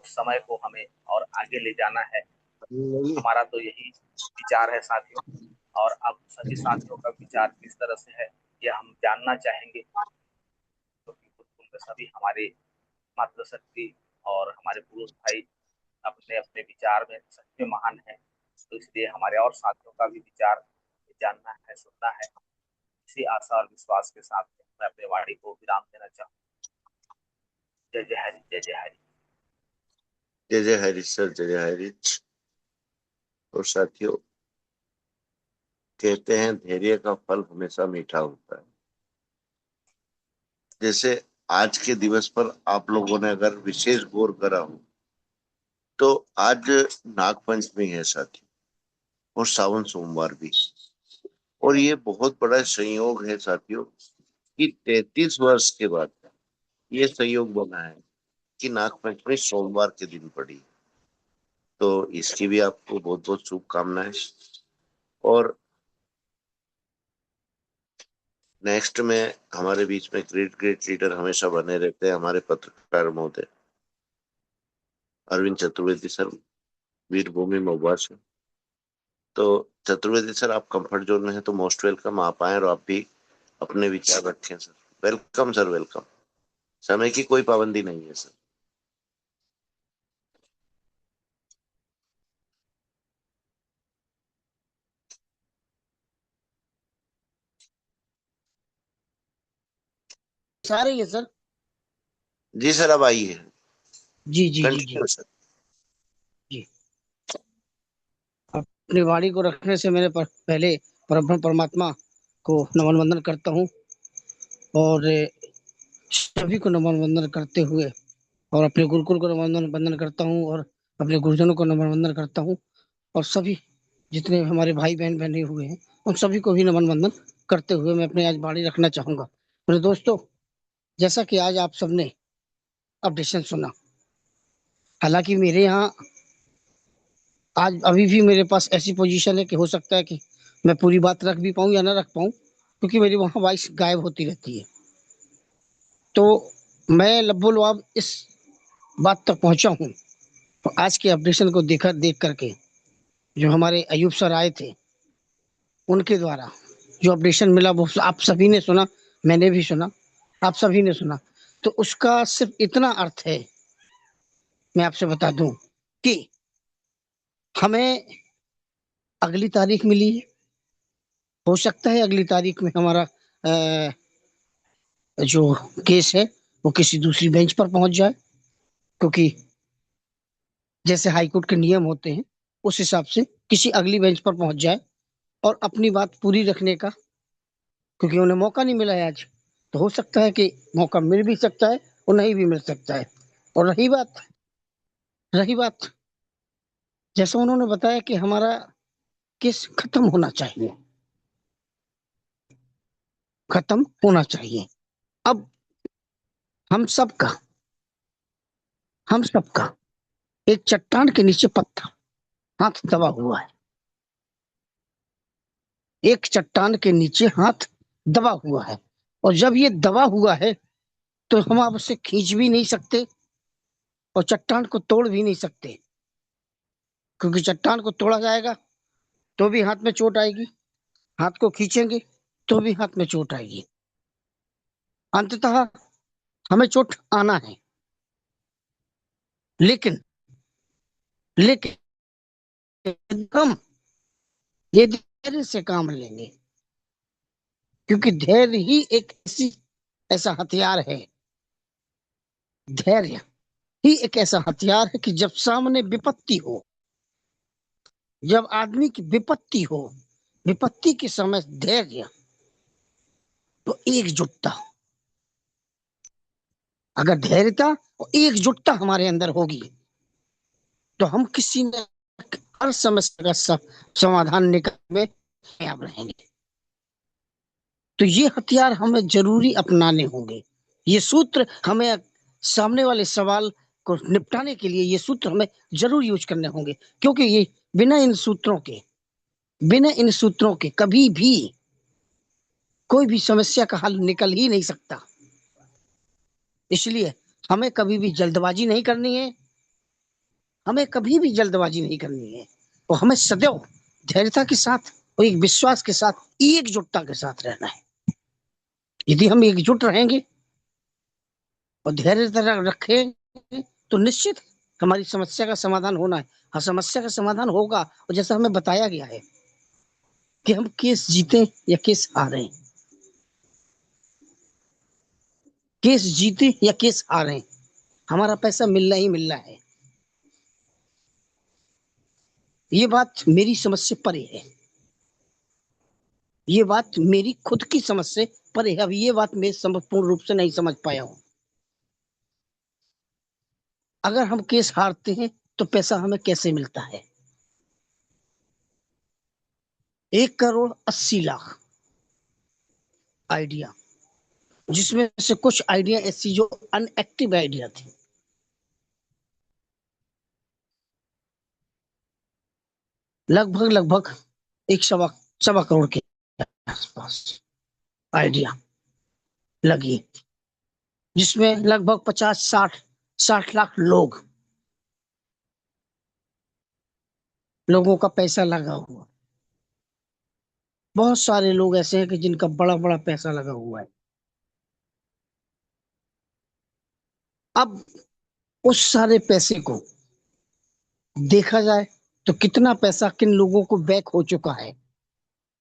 उस समय को हमें और आगे ले जाना है। हमारा तो यही विचार है साथियों, और अब सभी साथियों का विचार किस तरह से है यह हम जानना चाहेंगे, क्योंकि गुरुकुल में सभी हमारे मातृशक्ति और हमारे पुरुष भाई अपने अपने विचार में सच में महान है। तो इसलिए हमारे और साथियों का भी विचार जानना है, सुनना है। इसी आशा और विश्वास के साथ मैं अपने वाणी को विराम देना चाहूँ। जय जय हरि, जय जय हरि। जय जय हरीश सर, जय जय हरीश। और साथियों, कहते हैं धैर्य का फल हमेशा मीठा होता है। जैसे आज के दिवस पर आप लोगों ने अगर विशेष गौर करा हो तो आज नागपंचमी है साथियों, और सावन सोमवार भी। और ये बहुत बड़ा संयोग है साथियों कि 33 वर्ष के बाद ये संयोग बना है कि नागपंचमी सोमवार के दिन पड़ी। तो इसकी भी आपको बहुत बहुत शुभकामनाएं। और नेक्स्ट में हमारे बीच में ग्रेट ग्रेट लीडर हमेशा बने रहते हैं, हमारे पत्रकार महोदय अरविंद चतुर्वेदी सर, वीरभूमि महुआ से। तो चतुर्वेदी सर, आप कंफर्ट जोन में हैं तो मोस्ट वेलकम, आप आए और आप भी अपने विचार रखें सर। Welcome sir, welcome. समय की कोई पाबंदी नहीं है सर। आ रही है सर? जी सर, अब आइए, जी जी जी जी कंटिन्यू सर। जी। अपनी वाणी को रखने से मैंने पहले परब्रह्म परमात्मा को नमन वंदन करता हूँ और सभी को नमन वंदन करते हुए और अपने गुरुकुल को नमन वंदन करता हूँ और अपने गुरुजनों को नमन वंदन करता हूँ और सभी जितने हमारे भाई बहन बने हुए हैं उन सभी को भी नमन वंदन करते हुए मैं अपने आज वाणी रखना चाहूंगा। मेरे दोस्तों, जैसा कि आज आप सबने अपडेशन सुना, हालांकि मेरे यहाँ आज अभी भी मेरे पास ऐसी पोजीशन है कि हो सकता है कि मैं पूरी बात रख भी पाऊं या ना रख पाऊं, क्योंकि मेरी वहां वॉइस गायब होती रहती है। तो मैं लब्बोलवाब इस बात तक पहुंचा हूं। तो आज के अपडेशन को देख करके जो हमारे अयूब सर आए थे उनके द्वारा जो अपडेशन मिला वो आप सभी ने सुना, मैंने भी सुना, आप सभी ने सुना। तो उसका सिर्फ इतना अर्थ है, मैं आपसे बता दूं कि हमें अगली तारीख मिली है। हो सकता है अगली तारीख में हमारा जो केस है वो किसी दूसरी बेंच पर पहुंच जाए, क्योंकि जैसे हाईकोर्ट के नियम होते हैं उस हिसाब से किसी अगली बेंच पर पहुंच जाए और अपनी बात पूरी रखने का, क्योंकि उन्हें मौका नहीं मिला है आज। तो हो सकता है कि मौका मिल भी सकता है और नहीं भी मिल सकता है। और रही बात जैसा उन्होंने बताया कि हमारा केस खत्म होना चाहिए, खत्म होना चाहिए। अब हम सबका हम सबका एक चट्टान के नीचे पत्थर हाथ दबा हुआ है, एक चट्टान के नीचे हाथ दबा हुआ है। और जब ये दबा हुआ है तो हम आप उसे खींच भी नहीं सकते और चट्टान को तोड़ भी नहीं सकते, क्योंकि चट्टान को तोड़ा जाएगा तो भी हाथ में चोट आएगी, हाथ को खींचेंगे तो भी हाथ में चोट आएगी। अंततः हमें चोट आना है, लेकिन लेकिन हम ये धैर्य से काम लेंगे, क्योंकि धैर्य ही एक ऐसा हथियार है। धैर्य ही एक ऐसा हथियार है कि जब सामने विपत्ति हो, जब आदमी की विपत्ति हो, विपत्ति के समय धैर्य, तो एकजुटता, अगर धैर्यता और एकजुटता हमारे अंदर होगी तो हम किसी न हर समस्या का समाधान निकालने में कामयाब रहेंगे। तो ये हथियार हमें जरूरी अपनाने होंगे। ये सूत्र हमें सामने वाले सवाल को निपटाने के लिए ये सूत्र हमें जरूर यूज करने होंगे, क्योंकि ये बिना इन सूत्रों के कभी भी कोई भी समस्या का हल निकल ही नहीं सकता। इसलिए हमें कभी भी जल्दबाजी नहीं करनी है, हमें कभी भी जल्दबाजी नहीं करनी है, और हमें सदैव धैर्यता के साथ और एक विश्वास के साथ, एकजुटता के साथ रहना है। यदि हम एकजुट रहेंगे और धैर्य रखेंगे तो निश्चित हमारी समस्या का समाधान होना है। हाँ, समस्या का समाधान होगा, और जैसा हमें बताया गया है कि हम केस जीते या केस हारें, केस जीते या केस हारें, हमारा पैसा मिलना ही मिलना है। ये बात मेरी समझ से परे है, ये बात मेरी खुद की समझ से परे है। अब ये बात मैं पूर्ण रूप से नहीं समझ पाया हूं। अगर हम केस हारते हैं तो पैसा हमें कैसे मिलता है? 1,80,00,000 आइडिया, जिसमें से कुछ आइडिया ऐसी जो अनएक्टिव आइडिया थी, लगभग 1 सवा करोड़ के आसपास आइडिया लगी, जिसमें लगभग 50-60 लाख लोगों का पैसा लगा हुआ। बहुत सारे लोग ऐसे हैं कि जिनका बड़ा बड़ा पैसा लगा हुआ है। अब उस सारे पैसे को देखा जाए तो कितना पैसा किन लोगों को बैक हो चुका है,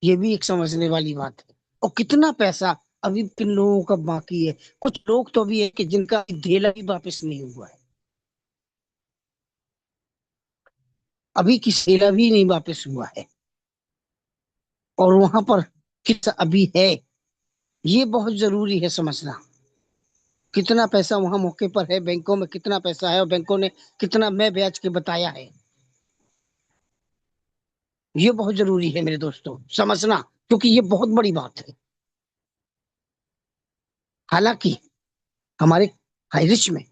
ये भी एक समझने वाली बात है। और कितना पैसा अभी किन लोगों का बाकी है। कुछ लोग तो अभी है कि जिनका धेला भी वापस नहीं हुआ है, अभी की सेला भी नहीं वापस हुआ है, और वहां पर कितना अभी है, ये बहुत जरूरी है समझना। कितना पैसा वहां मौके पर है, बैंकों में कितना पैसा है, और बैंकों ने कितना मैं ब्याज के बताया है, ये बहुत जरूरी है मेरे दोस्तों समझना, क्योंकि ये बहुत बड़ी बात है। हालांकि हमारे हाईरिच में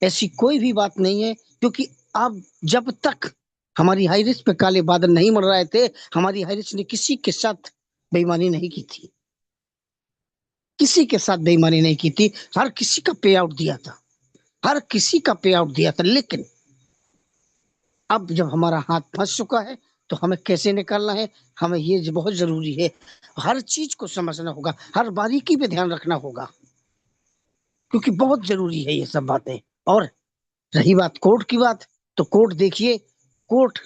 ऐसी कोई भी बात नहीं है, क्योंकि अब जब तक हमारी हाईरिच पे काले बादल नहीं मर रहे थे, हमारी हाईरिच ने किसी के साथ बेईमानी नहीं की थी, किसी के साथ बेईमानी नहीं की थी। हर किसी का पे आउट दिया था, हर किसी का पे आउट दिया था। लेकिन अब जब हमारा हाथ फंस चुका है तो हमें कैसे निकालना है, हमें ये बहुत जरूरी है। हर चीज को समझना होगा, हर बारीकी पे ध्यान रखना होगा, क्योंकि बहुत जरूरी है ये सब बातें। और रही बात कोर्ट की बात, तो कोर्ट देखिए, कोर्ट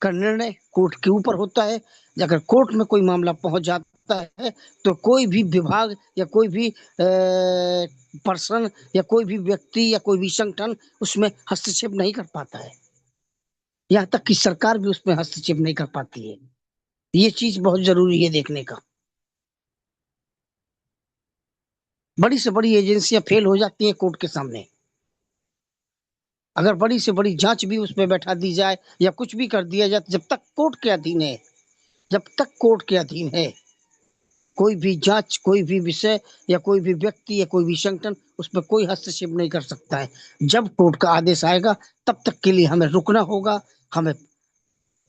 का निर्णय कोर्ट के ऊपर होता है। अगर कोर्ट में कोई मामला पहुंच जाता है तो कोई भी विभाग या कोई भी पर्सन या कोई भी व्यक्ति या कोई भी संगठन उसमें हस्तक्षेप नहीं कर पाता है, यहाँ तक कि सरकार भी उसमें हस्तक्षेप नहीं कर पाती है। ये चीज बहुत जरूरी है देखने का। बड़ी से बड़ी एजेंसियां फेल हो जाती हैं कोर्ट के सामने। अगर बड़ी से बड़ी जांच भी उसमें बैठा दी जाए या कुछ भी कर दिया जाए, जब तक कोर्ट के अधीन है, जब तक कोर्ट के अधीन है, कोई भी जांच, कोई भी विषय या कोई भी व्यक्ति या कोई भी संगठन उसमें कोई हस्तक्षेप नहीं कर सकता है। जब कोर्ट का आदेश आएगा तब तक के लिए हमें रुकना होगा, हमें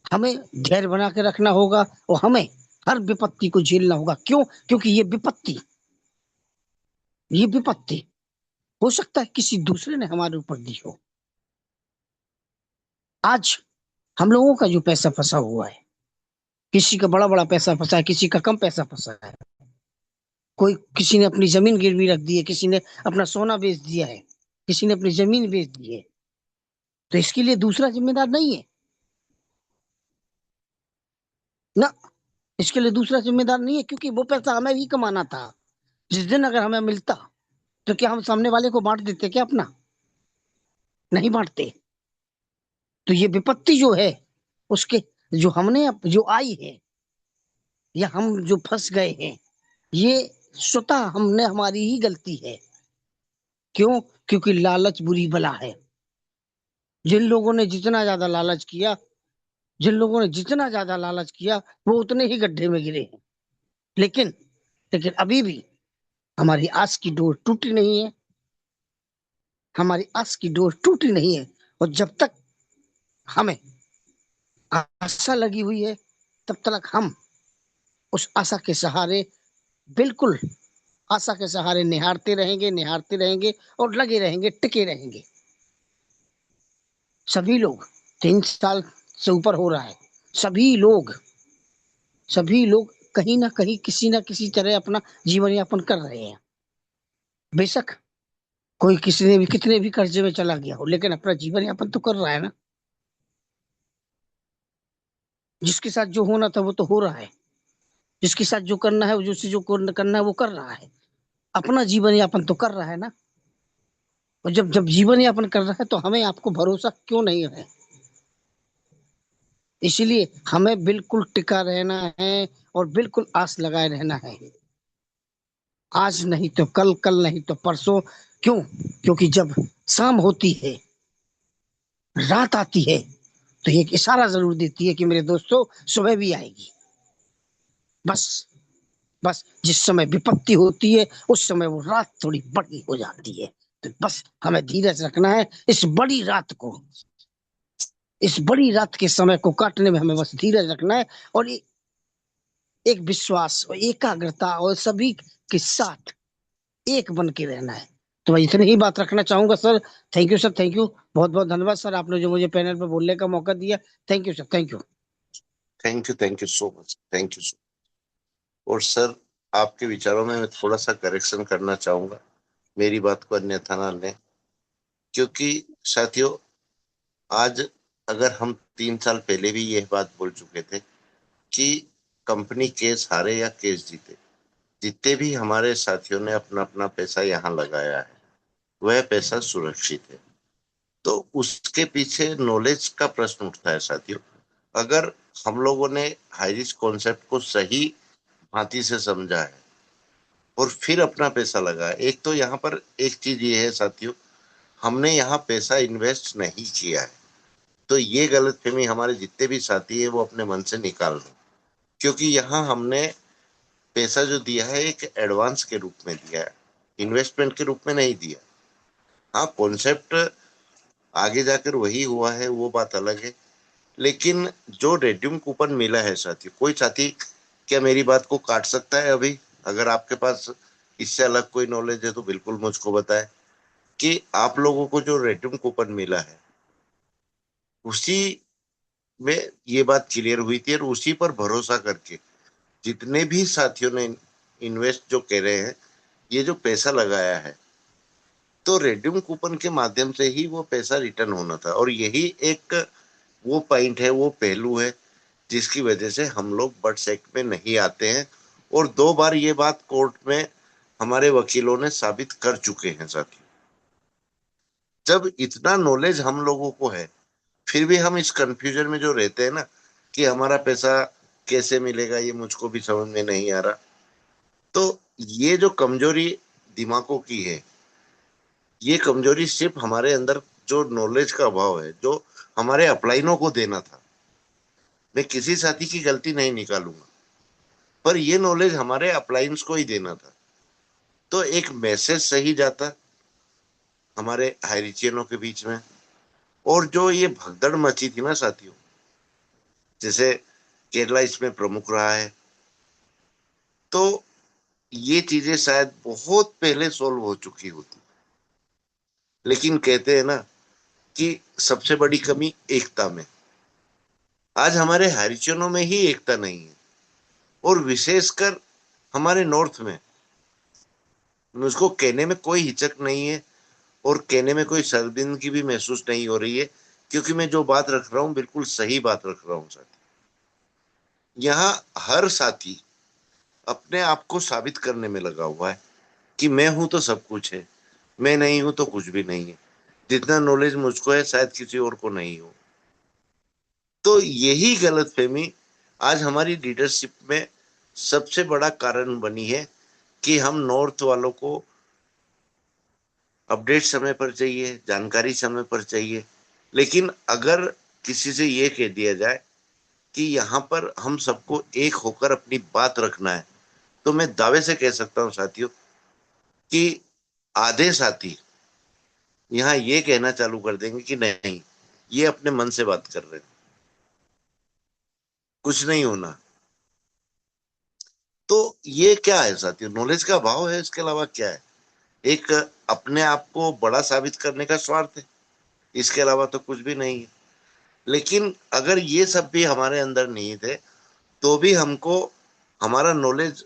हमें धैर्य बना के रखना होगा, और हमें हर विपत्ति को झेलना होगा। क्यों? क्योंकि ये विपत्ति हो सकता है किसी दूसरे ने हमारे ऊपर दी हो। आज हम लोगों का जो पैसा फंसा हुआ है, किसी का बड़ा बड़ा पैसा फंसा है, किसी का कम पैसा फंसा है, कोई किसी ने अपनी जमीन गिरवी रख दी है, किसी ने अपना सोना बेच दिया है, किसी ने अपनी जमीन बेच दी है, तो इसके लिए दूसरा जिम्मेदार नहीं है ना, इसके लिए दूसरा जिम्मेदार नहीं है, क्योंकि वो पैसा हमें भी कमाना था। जिस दिन अगर हमें मिलता तो क्या हम सामने वाले को बांट देते क्या अपना? नहीं बांटते। तो ये विपत्ति जो है उसके जो हमने जो आई है या हम जो फंस गए हैं, ये स्वतः हमने हमारी ही गलती है। क्यों? क्योंकि लालच बुरी बला है। जिन लोगों ने जितना ज्यादा लालच किया, जिन लोगों ने जितना ज्यादा लालच किया, वो उतने ही गड्ढे में गिरे हैं। लेकिन लेकिन अभी भी हमारी आस की डोर टूटी नहीं है। हमारी आस की डोर टूटी नहीं है। और जब तक हमें आशा लगी हुई है, तब तक हम उस आशा के सहारे, बिल्कुल आशा के सहारे निहारते रहेंगे, निहारते रहेंगे और लगे रहेंगे, टिके रहेंगे। सभी लोग 3 साल से ऊपर हो रहा है, सभी लोग कहीं ना कहीं किसी ना किसी तरह अपना जीवन यापन कर रहे हैं। बेशक कोई किसी ने भी कितने भी कर्जे में चला गया हो, लेकिन अपना जीवन यापन तो कर रहा है ना। जिसके साथ जो होना था वो तो हो रहा है, जिसके साथ जो करना है, जो करना है वो कर रहा है, अपना जीवन यापन तो कर रहा है ना। और जब जब जीवन यापन कर रहा है तो हमें आपको भरोसा क्यों नहीं है? इसलिए हमें बिल्कुल टिका रहना है और बिल्कुल आस लगाए रहना है। आज नहीं तो कल, कल नहीं तो परसों। क्यों? क्योंकि जब शाम होती है, रात आती है, तो ये एक इशारा जरूर देती है कि मेरे दोस्तों सुबह भी आएगी। बस बस जिस समय विपत्ति होती है उस समय वो रात थोड़ी बड़ी हो जाती है। तो बस हमें धीरज रखना है। इस बड़ी रात के समय को काटने में हमें बस धीरज रखना है और एक विश्वास और एकाग्रता और सभी के साथ एक बन के रहना है। तो मैं इतनी ही बात रखना चाहूंगा sir. Thank you sir, thank you. बहुत बहुत धन्यवाद सर, आपने जो मुझे पैनल पर बोलने का मौका दिया। Thank you sir, thank you. Thank you so much, thank you. और सर, आपके विचारों में मैं थोड़ा सा करेक्शन करना चाहूंगा, मेरी बात को अन्यथा ना लें। क्योंकि साथियों, आज अगर हम 3 साल पहले भी यह बात बोल चुके थे कि कंपनी केस हारे या केस जीते, जितने भी हमारे साथियों ने अपना अपना पैसा यहाँ लगाया है वह पैसा सुरक्षित है, तो उसके पीछे नॉलेज का प्रश्न उठता है साथियों। अगर हम लोगों ने हाई रिस्क कॉन्सेप्ट को सही भांति से समझा है और फिर अपना पैसा लगाया, एक तो यहाँ पर एक चीज ये है साथियों, हमने यहाँ पैसा इन्वेस्ट नहीं किया है। तो ये गलतफहमी हमारे जितने भी साथी है वो अपने मन से निकाल दें, क्योंकि यहाँ हमने पैसा जो दिया है एक एडवांस के रूप में दिया है, इन्वेस्टमेंट के रूप में नहीं दिया। हाँ, कॉन्सेप्ट आगे जाकर वही हुआ है, वो बात अलग है। लेकिन जो रेड्यूम कूपन मिला है साथियों, कोई साथी क्या मेरी बात को काट सकता है अभी? अगर आपके पास इससे अलग कोई नॉलेज है तो बिल्कुल मुझको बताएं कि आप लोगों को जो रेड्यूम कूपन मिला है उसी में ये बात क्लियर हुई थी, और उसी पर भरोसा करके जितने भी साथियों ने इन्वेस्ट जो कह रहे हैं, ये जो पैसा लगाया है, तो रेड्यूम कूपन के माध्यम से ही वो पैसा रिटर्न होना था। और यही एक वो पॉइंट है, वो पहलू है जिसकी वजह से हम लोग बर्ड्स एक्ट में नहीं आते हैं। और 2 बार ये बात कोर्ट में हमारे वकीलों ने साबित कर चुके हैं साथियों। जब इतना नॉलेज हम लोगों को है, फिर भी हम इस कंफ्यूजन में जो रहते हैं ना कि हमारा पैसा कैसे मिलेगा, ये मुझको भी समझ में नहीं आ रहा। तो ये जो कमजोरी दिमागों की है, ये कमजोरी सिर्फ हमारे अंदर जो नॉलेज का अभाव है, जो हमारे अपलाइनों को देना था। मैं किसी साथी की गलती नहीं निकालूंगा, पर ये नॉलेज हमारे अपलाइंस को ही देना था, तो एक मैसेज सही जाता हमारे हाइरिचियनों के बीच में। और जो ये भगदड़ मची थी ना साथियों, जैसे केरला इसमें प्रमुख रहा है, तो ये चीजें शायद बहुत पहले सोल्व हो चुकी होती। लेकिन कहते हैं ना कि सबसे बड़ी कमी एकता में। आज हमारे हाइरिचियनों में ही एकता नहीं है, और विशेषकर हमारे नॉर्थ में। मुझको कहने में कोई हिचक नहीं है और कहने में कोई शर्मिंदगी भी महसूस नहीं हो रही है, क्योंकि मैं जो बात रख रहा हूँ बिल्कुल सही बात रख रहा हूँ साथी। यहाँ हर साथी अपने आप को साबित करने में लगा हुआ है कि मैं हूं तो सब कुछ है, मैं नहीं हूं तो कुछ भी नहीं है। जितना नॉलेज मुझको है शायद किसी और को नहीं हो। तो यही गलतफहमी आज हमारी लीडरशिप में सबसे बड़ा कारण बनी है कि हम नॉर्थ वालों को अपडेट समय पर चाहिए, जानकारी समय पर चाहिए, लेकिन अगर किसी से ये कह दिया जाए कि यहाँ पर हम सबको एक होकर अपनी बात रखना है, तो मैं दावे से कह सकता हूँ साथियों कि आधे साथी यहाँ ये कहना चालू कर देंगे कि नहीं, ये अपने मन से बात कर रहे हैं, कुछ नहीं होना। तो ये क्या है साथियों? नॉलेज का अभाव है, इसके अलावा क्या है? एक अपने आप को बड़ा साबित करने का स्वार्थ है, इसके अलावा तो कुछ भी नहीं है। लेकिन अगर ये सब भी हमारे अंदर नहीं थे, तो भी हमको हमारा नॉलेज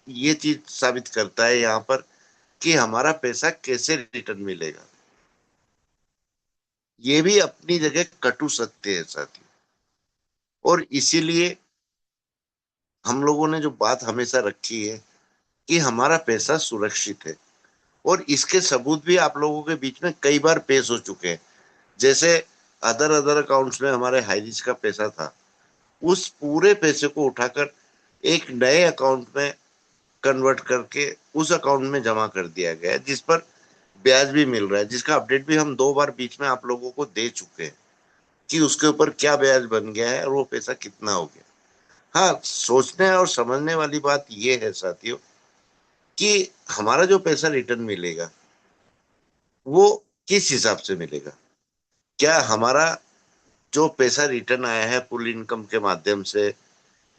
ये चीज साबित करता है यहाँ पर कि हमारा पैसा कैसे रिटर्न मिलेगा। ये भी अपनी जगह कटु सत्य है साथियों। और इसीलिए हम लोगों ने जो बात हमेशा रखी है कि हमारा पैसा सुरक्षित है, और इसके सबूत भी आप लोगों के बीच में कई बार पेश हो चुके हैं। जैसे अदर अदर अकाउंट्स में हमारे हाईरिच का पैसा था, उस पूरे पैसे को उठाकर एक नए अकाउंट में कन्वर्ट करके उस अकाउंट में जमा कर दिया गया है, जिस पर ब्याज भी मिल रहा है, जिसका अपडेट भी हम 2 बार बीच में आप लोगों को दे चुके हैं कि उसके ऊपर क्या ब्याज बन गया है और वो पैसा कितना हो गया। हाँ, सोचने और समझने वाली बात ये है साथियों कि हमारा जो पैसा रिटर्न मिलेगा वो किस हिसाब से मिलेगा। क्या हमारा जो पैसा रिटर्न आया है पुल इनकम के माध्यम से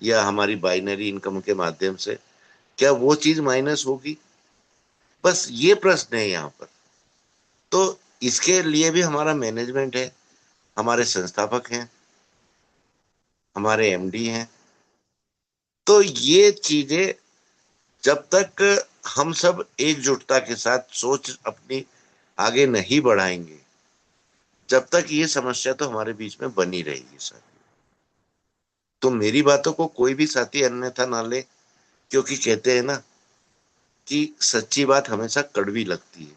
या हमारी बाइनरी इनकम के माध्यम से, क्या वो चीज माइनस होगी? बस ये प्रश्न है यहाँ पर। तो इसके लिए भी हमारा मैनेजमेंट है, हमारे संस्थापक हैं, हमारे एमडी हैं। तो ये चीजें जब तक हम सब एकजुटता के साथ सोच अपनी आगे नहीं बढ़ाएंगे, जब तक ये समस्या तो हमारे बीच में बनी रहेगी सर। तो मेरी बातों को कोई भी साथी अन्यथा ना ले, क्योंकि कहते हैं ना कि सच्ची बात हमेशा कड़वी लगती है।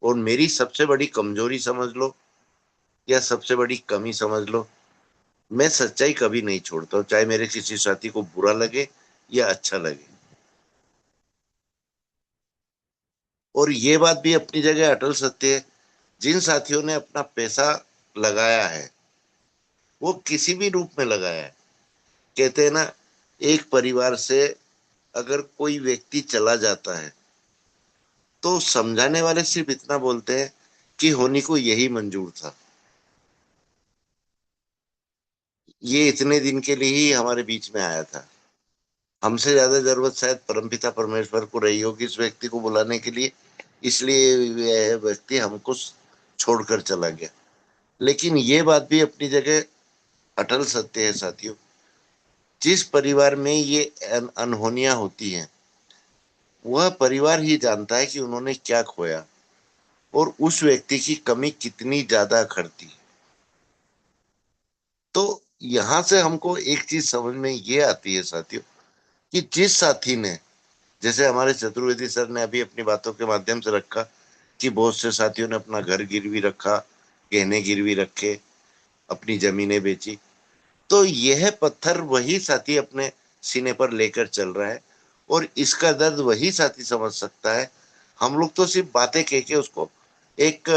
और मेरी सबसे बड़ी कमजोरी समझ लो या सबसे बड़ी कमी समझ लो, मैं सच्चाई कभी नहीं छोड़ता हूँ, चाहे मेरे किसी साथी को बुरा लगे या अच्छा लगे। और ये बात भी अपनी जगह अटल सत्य है, जिन साथियों ने अपना पैसा लगाया है वो किसी भी रूप में लगाया है। कहते हैं ना, एक परिवार से अगर कोई व्यक्ति चला जाता है तो समझाने वाले सिर्फ इतना बोलते हैं कि होनी को यही मंजूर था, ये इतने दिन के लिए ही हमारे बीच में आया था। हमसे ज्यादा जरूरत शायद परमपिता परमेश्वर को रही होगी इस व्यक्ति को बुलाने के लिए, इसलिए यह व्यक्ति हमको छोड़कर चला गया। लेकिन ये बात भी अपनी जगह अटल सत्य है साथियों। जिस परिवार में ये अनहोनियां होती हैं, वह परिवार ही जानता है कि उन्होंने क्या खोया और उस व्यक्ति की कमी कितनी ज्यादा खड़ती है। तो यहां से हमको एक चीज समझ में ये आती है साथियों कि जिस साथी ने, जैसे हमारे चतुर्वेदी सर ने अभी अपनी बातों के माध्यम से रखा कि बहुत से साथियों ने अपना घर गिरवी रखा, गहने गिरवी रखे, अपनी जमीनें बेची, तो यह पत्थर वही साथी अपने सीने पर लेकर चल रहा है और इसका दर्द वही साथी समझ सकता है। हम लोग तो सिर्फ बातें कह के उसको एक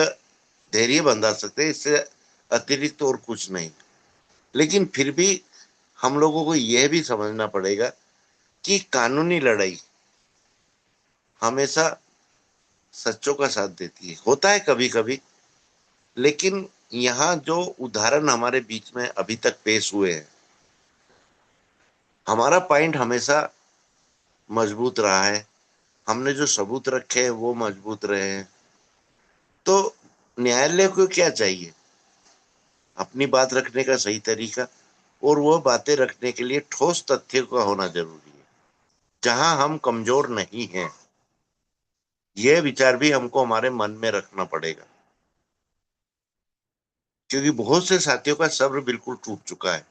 धैर्य बंधा सकते हैं, इससे अतिरिक्त और कुछ नहीं। लेकिन फिर भी हम लोगों को यह भी समझना पड़ेगा कि कानूनी लड़ाई हमेशा सच्चों का साथ देती है। होता है कभी कभी, लेकिन यहाँ जो उदाहरण हमारे बीच में अभी तक पेश हुए हैं, हमारा पॉइंट हमेशा मजबूत रहा है, हमने जो सबूत रखे हैं वो मजबूत रहे हैं। तो न्यायालय को क्या चाहिए? अपनी बात रखने का सही तरीका, और वो बातें रखने के लिए ठोस तथ्य का होना जरूरी है। जहां हम कमजोर नहीं हैं, यह विचार भी हमको हमारे मन में रखना पड़ेगा। क्योंकि बहुत से साथियों का सब्र बिल्कुल टूट चुका है।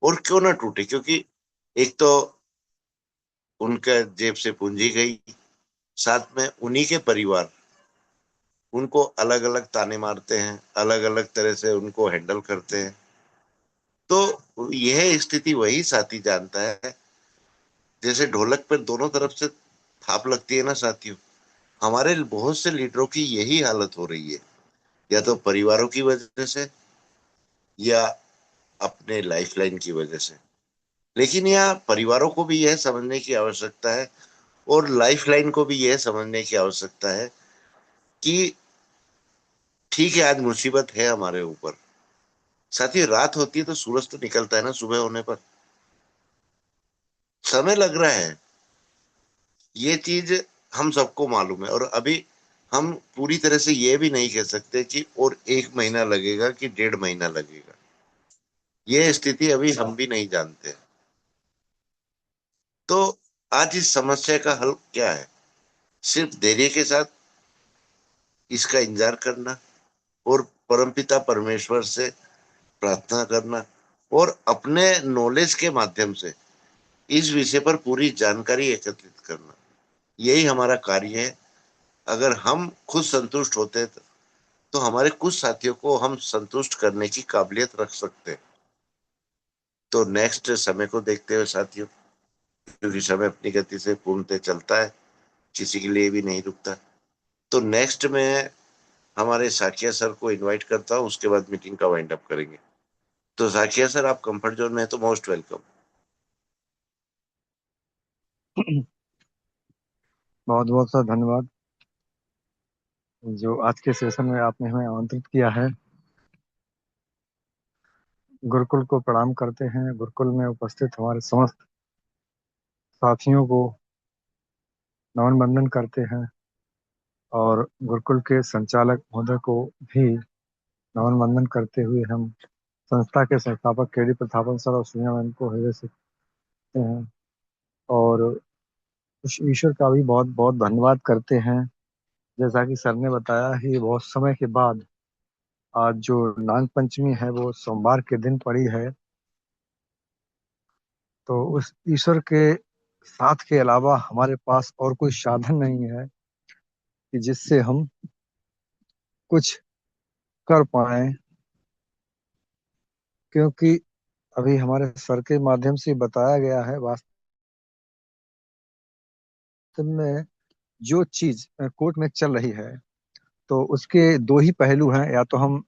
और क्यों ना टूटे, क्योंकि एक तो उनका जेब से पूंजी गई, साथ में उन्हीं के परिवार उनको अलग अलग ताने मारते हैं, अलग अलग तरह से उनको हैंडल करते हैं। तो यह स्थिति वही साथी जानता है। जैसे ढोलक पर दोनों तरफ से थाप लगती है ना साथियों, हमारे बहुत से लीडरों की यही हालत हो रही है, या तो परिवारों की वजह से या अपने लाइफलाइन की वजह से। लेकिन यहाँ परिवारों को भी यह समझने की आवश्यकता है और लाइफलाइन को भी यह समझने की आवश्यकता है कि ठीक है, आज मुसीबत है हमारे ऊपर। साथियों, रात होती है तो सूरज तो निकलता है ना सुबह होने पर। समय लग रहा है, ये चीज हम सबको मालूम है। और अभी हम पूरी तरह से ये भी नहीं कह सकते कि और 1 महीना लगेगा कि 1.5 महीना लगेगा। ये स्थिति अभी हम भी नहीं जानते। तो आज इस समस्या का हल क्या है? सिर्फ धैर्य के साथ इसका इंतजार करना और परमपिता परमेश्वर से प्रार्थना करना और अपने नॉलेज के माध्यम से इस विषय पर पूरी जानकारी एकत्रित करना, यही हमारा कार्य है। अगर हम खुद संतुष्ट होते तो हमारे कुछ साथियों को हम संतुष्ट करने की काबिलियत रख सकते हैं। तो नेक्स्ट समय को देखते हुए साथियों, क्योंकि समय अपनी गति से पूर्णतः चलता है, किसी के लिए भी नहीं रुकता। तो नेक्स्ट में हमारे साकिया सर को इनवाइट करता हूँ, उसके बाद मीटिंग का वाइंड अप करेंगे। तो साकिया सर, आप कंफर्ट जोन में है तो मोस्ट वेलकम। बहुत बहुत सा धन्यवाद जो आज के सेशन में आपने हमें आमंत्रित किया है। गुरुकुल को प्रणाम करते हैं। गुरुकुल में उपस्थित हमारे समस्त साथियों को नमन बंदन करते हैं और गुरुकुल के संचालक महोदय को भी नमन बंदन करते हुए हम संस्था के संस्थापक केडी प्रतापन सर और सोनिया मैम को हृदय से करते हैं और उस ईश्वर का भी बहुत बहुत धन्यवाद करते हैं। जैसा कि सर ने बताया ही, बहुत समय के बाद आज जो नाग पंचमी है वो सोमवार के दिन पड़ी है। तो उस ईश्वर के साथ के अलावा हमारे पास और कोई साधन नहीं है कि जिससे हम कुछ कर पाए, क्योंकि अभी हमारे सर के माध्यम से बताया गया है वास्तव में जो चीज कोर्ट में चल रही है तो उसके दो ही पहलू हैं। या तो हम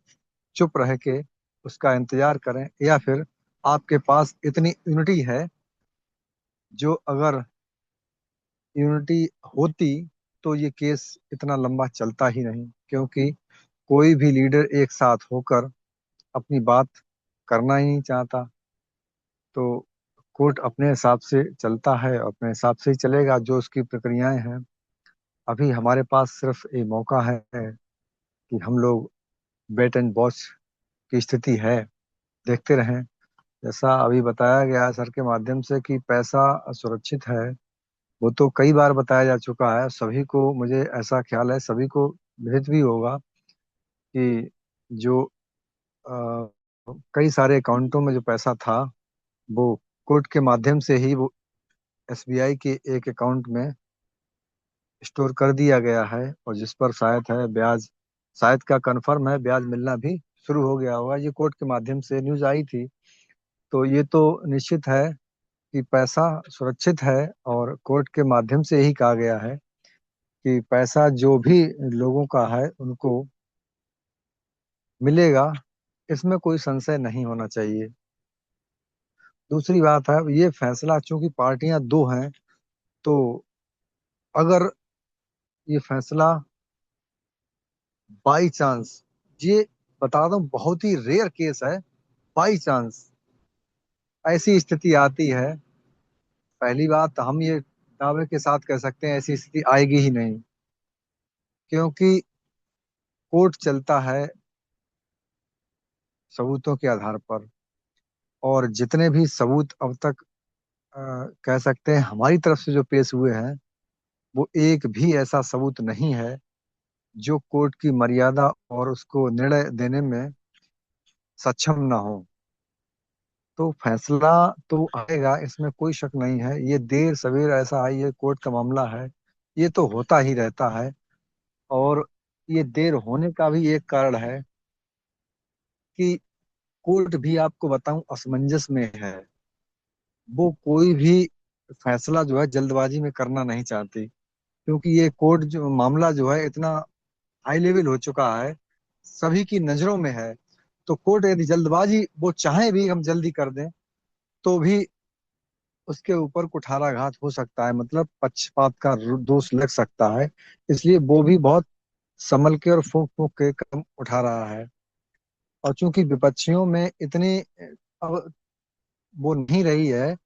चुप रह के उसका इंतजार करें, या फिर आपके पास इतनी यूनिटी है जो अगर यूनिटी होती तो ये केस इतना लंबा चलता ही नहीं, क्योंकि कोई भी लीडर एक साथ होकर अपनी बात करना ही नहीं चाहता। तो कोर्ट अपने हिसाब से चलता है, अपने हिसाब से ही चलेगा जो उसकी प्रक्रियाएं हैं। अभी हमारे पास सिर्फ एक मौका है कि हम लोग वेट एंड वॉच की स्थिति है, देखते रहें। जैसा अभी बताया गया है सर के माध्यम से कि पैसा सुरक्षित है, वो तो कई बार बताया जा चुका है सभी को। मुझे ऐसा ख्याल है सभी को विदित भी होगा कि जो अ, कई सारे अकाउंटों में जो पैसा था वो कोर्ट के माध्यम से ही वो एसबीआई के एक अकाउंट में स्टोर कर दिया गया है, और जिस पर शायद है ब्याज, शायद का कंफर्म है ब्याज मिलना भी शुरू हो गया होगा। ये कोर्ट के माध्यम से न्यूज आई थी। तो ये तो निश्चित है कि पैसा सुरक्षित है, और कोर्ट के माध्यम से ही कहा गया है कि पैसा जो भी लोगों का है उनको मिलेगा, इसमें कोई संशय नहीं होना चाहिए। दूसरी बात है, ये फैसला चूंकि पार्टियां दो हैं, तो अगर ये फैसला बाई चांस, ये बता दूं बहुत ही रेयर केस है, बाई चांस ऐसी स्थिति आती है, पहली बात हम ये दावे के साथ कह सकते हैं ऐसी स्थिति आएगी ही नहीं, क्योंकि कोर्ट चलता है सबूतों के आधार पर। और जितने भी सबूत अब तक अ, कह सकते हैं हमारी तरफ से जो पेश हुए हैं, वो एक भी ऐसा सबूत नहीं है जो कोर्ट की मर्यादा और उसको निर्णय देने में सक्षम ना हो। तो फैसला तो आएगा, इसमें कोई शक नहीं है। ये देर सवेर ऐसा है, ये कोर्ट का मामला है, ये तो होता ही रहता है। और ये देर होने का भी एक कारण है कि कोर्ट भी, आपको बताऊं, असमंजस में है। वो कोई भी फैसला जो है जल्दबाजी में करना नहीं चाहती, क्योंकि ये कोर्ट जो मामला जो है इतना हाई लेवल हो चुका है, सभी की नजरों में है। तो कोर्ट यदि जल्दबाजी वो चाहे भी हम जल्दी कर दें, तो भी उसके ऊपर कुठाराघात हो सकता है, मतलब पक्षपात का दोष लग सकता है। इसलिए वो भी बहुत संभल के और फूंक फूंक के कदम उठा रहा है। और चूंकि विपक्षियों में इतनी अब वो नहीं रही है।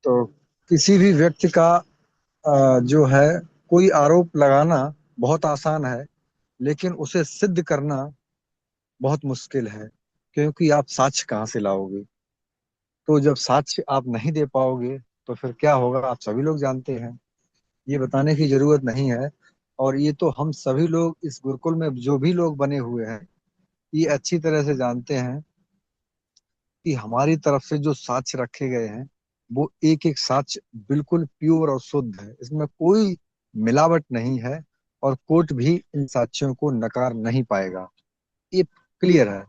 तो किसी भी व्यक्ति का जो है कोई आरोप लगाना बहुत आसान है, लेकिन उसे सिद्ध करना बहुत मुश्किल है, क्योंकि आप साक्ष्य कहाँ से लाओगे। तो जब साक्ष्य आप नहीं दे पाओगे तो फिर क्या होगा, आप सभी लोग जानते हैं। ये बताने की जरूरत नहीं है। और ये तो हम सभी लोग इस गुरुकुल में जो भी लोग बने हुए हैं, ये अच्छी तरह से जानते हैं कि हमारी तरफ से जो साक्ष्य रखे गए हैं, वो एक एक साक्ष्य बिल्कुल प्योर और शुद्ध है, इसमें कोई मिलावट नहीं है। और कोर्ट भी इन साक्ष्यों को नकार नहीं पाएगा, ये क्लियर है।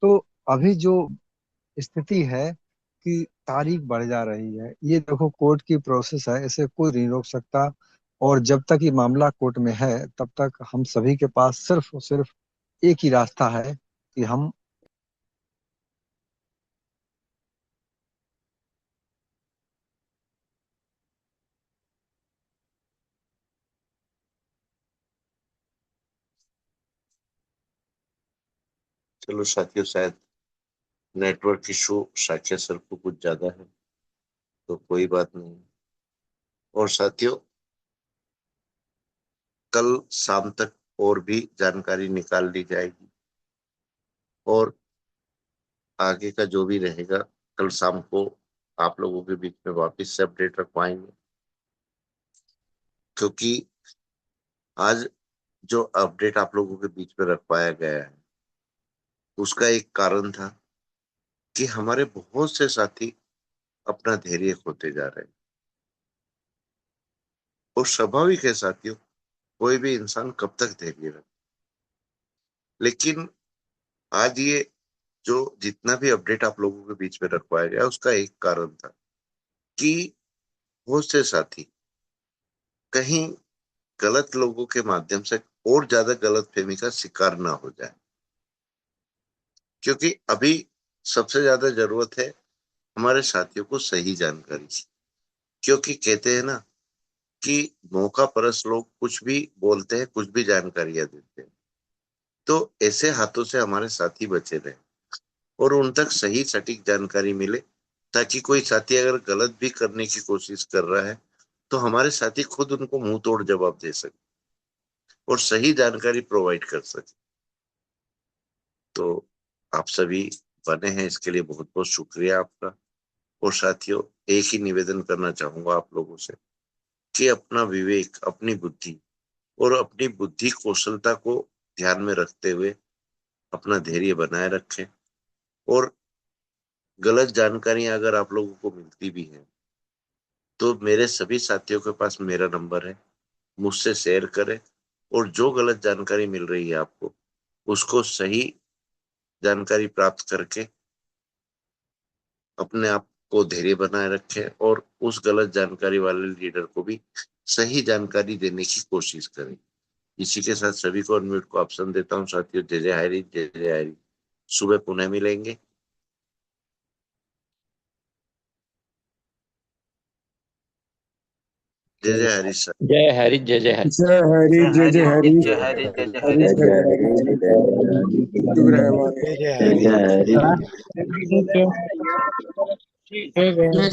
तो अभी जो स्थिति है कि तारीख बढ़ जा रही है, ये देखो कोर्ट की प्रोसेस है, इसे कोई नहीं रोक सकता। और जब तक ये मामला कोर्ट में है, तब तक हम सभी के पास सिर्फ और सिर्फ एक ही रास्ता है कि हम। चलो साथियों, शायद नेटवर्क इशू साक्षर सर को कुछ ज्यादा है, तो कोई बात नहीं। और साथियों, कल शाम तक और भी जानकारी निकाल ली जाएगी, और आगे का जो भी रहेगा कल शाम को आप लोगों के बीच में वापस से अपडेट रखवाएंगे। क्योंकि आज जो अपडेट आप लोगों के बीच में रखवाया गया है, उसका एक कारण था कि हमारे बहुत से साथी अपना धैर्य खोते जा रहे हैं। और स्वाभाविक है साथियों, कोई भी इंसान कब तक धैर्य रखे। लेकिन आज ये जो जितना भी अपडेट आप लोगों के बीच में रखवाया गया, उसका एक कारण था कि बहुत से साथी कहीं गलत लोगों के माध्यम से और ज्यादा गलतफहमी का शिकार ना हो जाए। क्योंकि अभी सबसे ज्यादा जरूरत है हमारे साथियों को सही जानकारी की। क्योंकि कहते हैं ना कि मौका परस्त लोग कुछ भी बोलते हैं, कुछ भी जानकारियां देते हैं। तो ऐसे हाथों से हमारे साथी बचे रहे और उन तक सही सटीक जानकारी मिले, ताकि कोई साथी अगर गलत भी करने की कोशिश कर रहा है तो हमारे साथी खुद उनको मुंह तोड़ जवाब दे सके और सही जानकारी प्रोवाइड कर सके। तो आप सभी बने हैं, इसके लिए बहुत बहुत शुक्रिया आपका। और साथियों, एक ही निवेदन करना चाहूंगा आप लोगों से कि अपना विवेक, अपनी बुद्धि और अपनी बुद्धि कौशलता को ध्यान में रखते हुए अपना धैर्य बनाए रखें। और गलत जानकारियां अगर आप लोगों को मिलती भी हैं, तो मेरे सभी साथियों के पास मेरा नंबर है, मुझसे शेयर करें। और जो गलत जानकारी मिल रही है आपको, उसको सही जानकारी प्राप्त करके अपने आप को धैर्य बनाए रखें और उस गलत जानकारी वाले लीडर को भी सही जानकारी देने की कोशिश करें। इसी के साथ सभी को अनम्यूट को ऑप्शन देता हूँ साथियों। जय जय हरी, जय जय हरी। सुबह पुनः मिलेंगे। जय जय हरी सर। जय हरि जय जय हरि। जय हरि जय जय हरि। जय हरि जय जय हरि हरि। जय हरि। शुभ रहे हमारे। जय जय हरि। जय जय